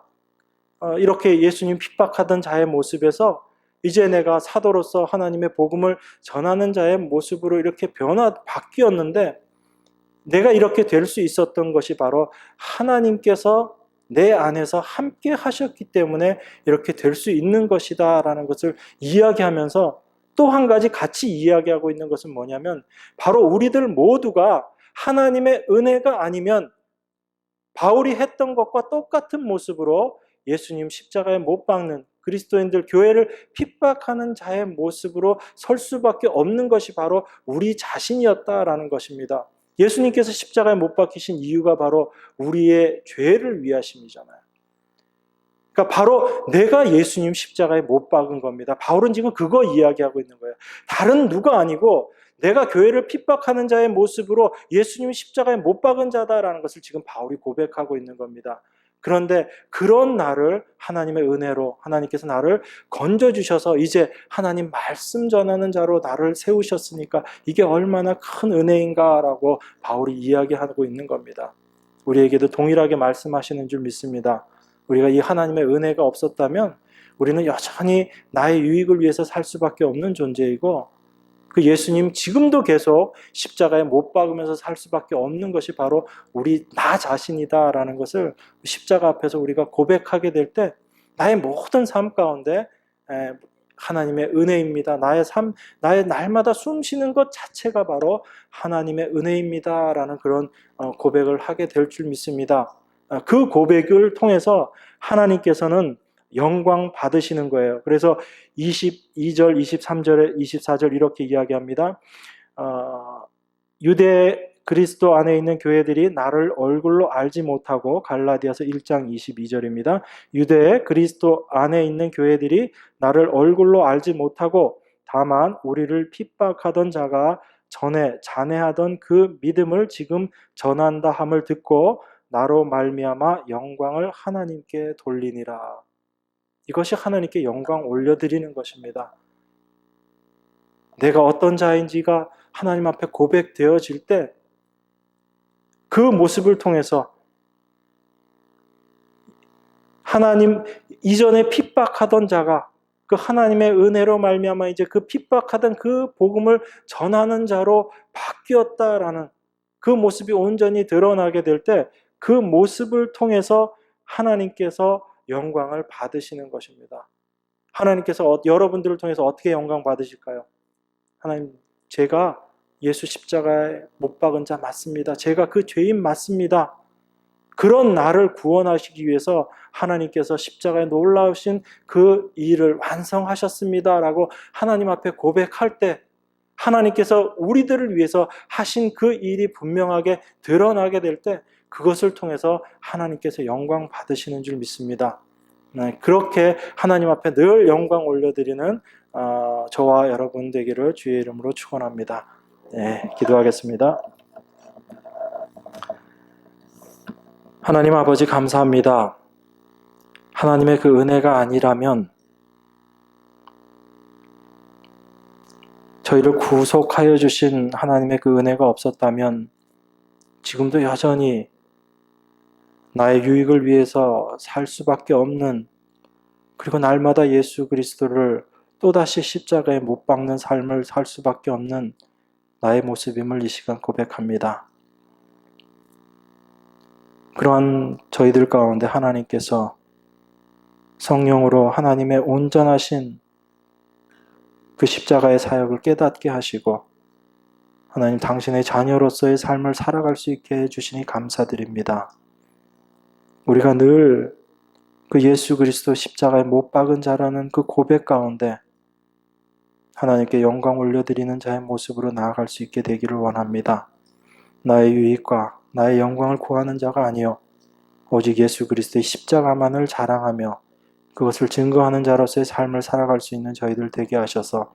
이렇게 예수님 핍박하던 자의 모습에서 이제 내가 사도로서 하나님의 복음을 전하는 자의 모습으로 이렇게 바뀌었는데 내가 이렇게 될 수 있었던 것이 바로 하나님께서 내 안에서 함께 하셨기 때문에 이렇게 될 수 있는 것이다 라는 것을 이야기하면서 또 한 가지 같이 이야기하고 있는 것은 뭐냐면 바로 우리들 모두가 하나님의 은혜가 아니면 바울이 했던 것과 똑같은 모습으로 예수님 십자가에 못 박는 그리스도인들 교회를 핍박하는 자의 모습으로 설 수밖에 없는 것이 바로 우리 자신이었다라는 것입니다. 예수님께서 십자가에 못 박히신 이유가 바로 우리의 죄를 위하심이잖아요. 그러니까 바로 내가 예수님 십자가에 못 박은 겁니다. 바울은 지금 그거 이야기하고 있는 거예요. 다른 누가 아니고 내가 교회를 핍박하는 자의 모습으로 예수님 십자가에 못 박은 자다라는 것을 지금 바울이 고백하고 있는 겁니다. 그런데 그런 나를 하나님의 은혜로 하나님께서 나를 건져주셔서 이제 하나님 말씀 전하는 자로 나를 세우셨으니까 이게 얼마나 큰 은혜인가라고 바울이 이야기하고 있는 겁니다. 우리에게도 동일하게 말씀하시는 줄 믿습니다. 우리가 이 하나님의 은혜가 없었다면 우리는 여전히 나의 유익을 위해서 살 수밖에 없는 존재이고 그 예수님 지금도 계속 십자가에 못 박으면서 살 수밖에 없는 것이 바로 나 자신이다라는 것을 십자가 앞에서 우리가 고백하게 될 때 나의 모든 삶 가운데 하나님의 은혜입니다. 나의 날마다 숨 쉬는 것 자체가 바로 하나님의 은혜입니다라는 그런 고백을 하게 될 줄 믿습니다. 그 고백을 통해서 하나님께서는 영광 받으시는 거예요. 그래서 22절, 23절에 24절 이렇게 이야기합니다. 유대 그리스도 안에 있는 교회들이 나를 얼굴로 알지 못하고 갈라디아서 1장 22절입니다. 유대 그리스도 안에 있는 교회들이 나를 얼굴로 알지 못하고 다만 우리를 핍박하던 자가 전에 잔해하던 그 믿음을 지금 전한다 함을 듣고 나로 말미암아 영광을 하나님께 돌리니라. 이것이 하나님께 영광 올려드리는 것입니다. 내가 어떤 자인지가 하나님 앞에 고백되어질 때 그 모습을 통해서 하나님 이전에 핍박하던 자가 그 하나님의 은혜로 말미암아 이제 그 핍박하던 그 복음을 전하는 자로 바뀌었다라는 그 모습이 온전히 드러나게 될 때 그 모습을 통해서 하나님께서 영광을 받으시는 것입니다. 하나님께서 여러분들을 통해서 어떻게 영광 받으실까요? 하나님, 제가 예수 십자가에 못 박은 자 맞습니다. 제가 그 죄인 맞습니다. 그런 나를 구원하시기 위해서 하나님께서 십자가에 놀라우신 그 일을 완성하셨습니다. 라고 하나님 앞에 고백할 때 하나님께서 우리들을 위해서 하신 그 일이 분명하게 드러나게 될 때 그것을 통해서 하나님께서 영광 받으시는 줄 믿습니다. 그렇게 하나님 앞에 늘 영광 올려드리는 저와 여러분 되기를 주의 이름으로 축원합니다. 네, 기도하겠습니다. 하나님 아버지 감사합니다. 하나님의 그 은혜가 아니라면 저희를 구속하여 주신 하나님의 그 은혜가 없었다면 지금도 여전히 나의 유익을 위해서 살 수밖에 없는 그리고 날마다 예수 그리스도를 또다시 십자가에 못 박는 삶을 살 수밖에 없는 나의 모습임을 이 시간 고백합니다. 그러한 저희들 가운데 하나님께서 성령으로 하나님의 온전하신 그 십자가의 사역을 깨닫게 하시고 하나님 당신의 자녀로서의 삶을 살아갈 수 있게 해주시니 감사드립니다. 우리가 늘 그 예수 그리스도 십자가에 못 박은 자라는 그 고백 가운데 하나님께 영광 올려드리는 자의 모습으로 나아갈 수 있게 되기를 원합니다. 나의 유익과 나의 영광을 구하는 자가 아니요 오직 예수 그리스도의 십자가만을 자랑하며 그것을 증거하는 자로서의 삶을 살아갈 수 있는 저희들 되게 하셔서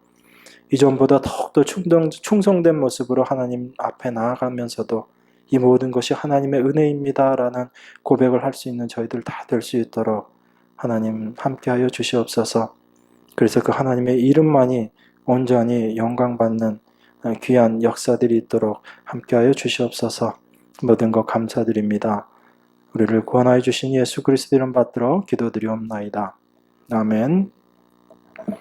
이전보다 더욱더 충성된 모습으로 하나님 앞에 나아가면서도 이 모든 것이 하나님의 은혜입니다라는 고백을 할 수 있는 저희들 다 될 수 있도록 하나님 함께하여 주시옵소서. 그래서 그 하나님의 이름만이 온전히 영광받는 귀한 역사들이 있도록 함께하여 주시옵소서. 모든 것 감사드립니다. 우리를 구원하여 주신 예수 그리스도 이름 받들어 기도드리옵나이다. 아멘.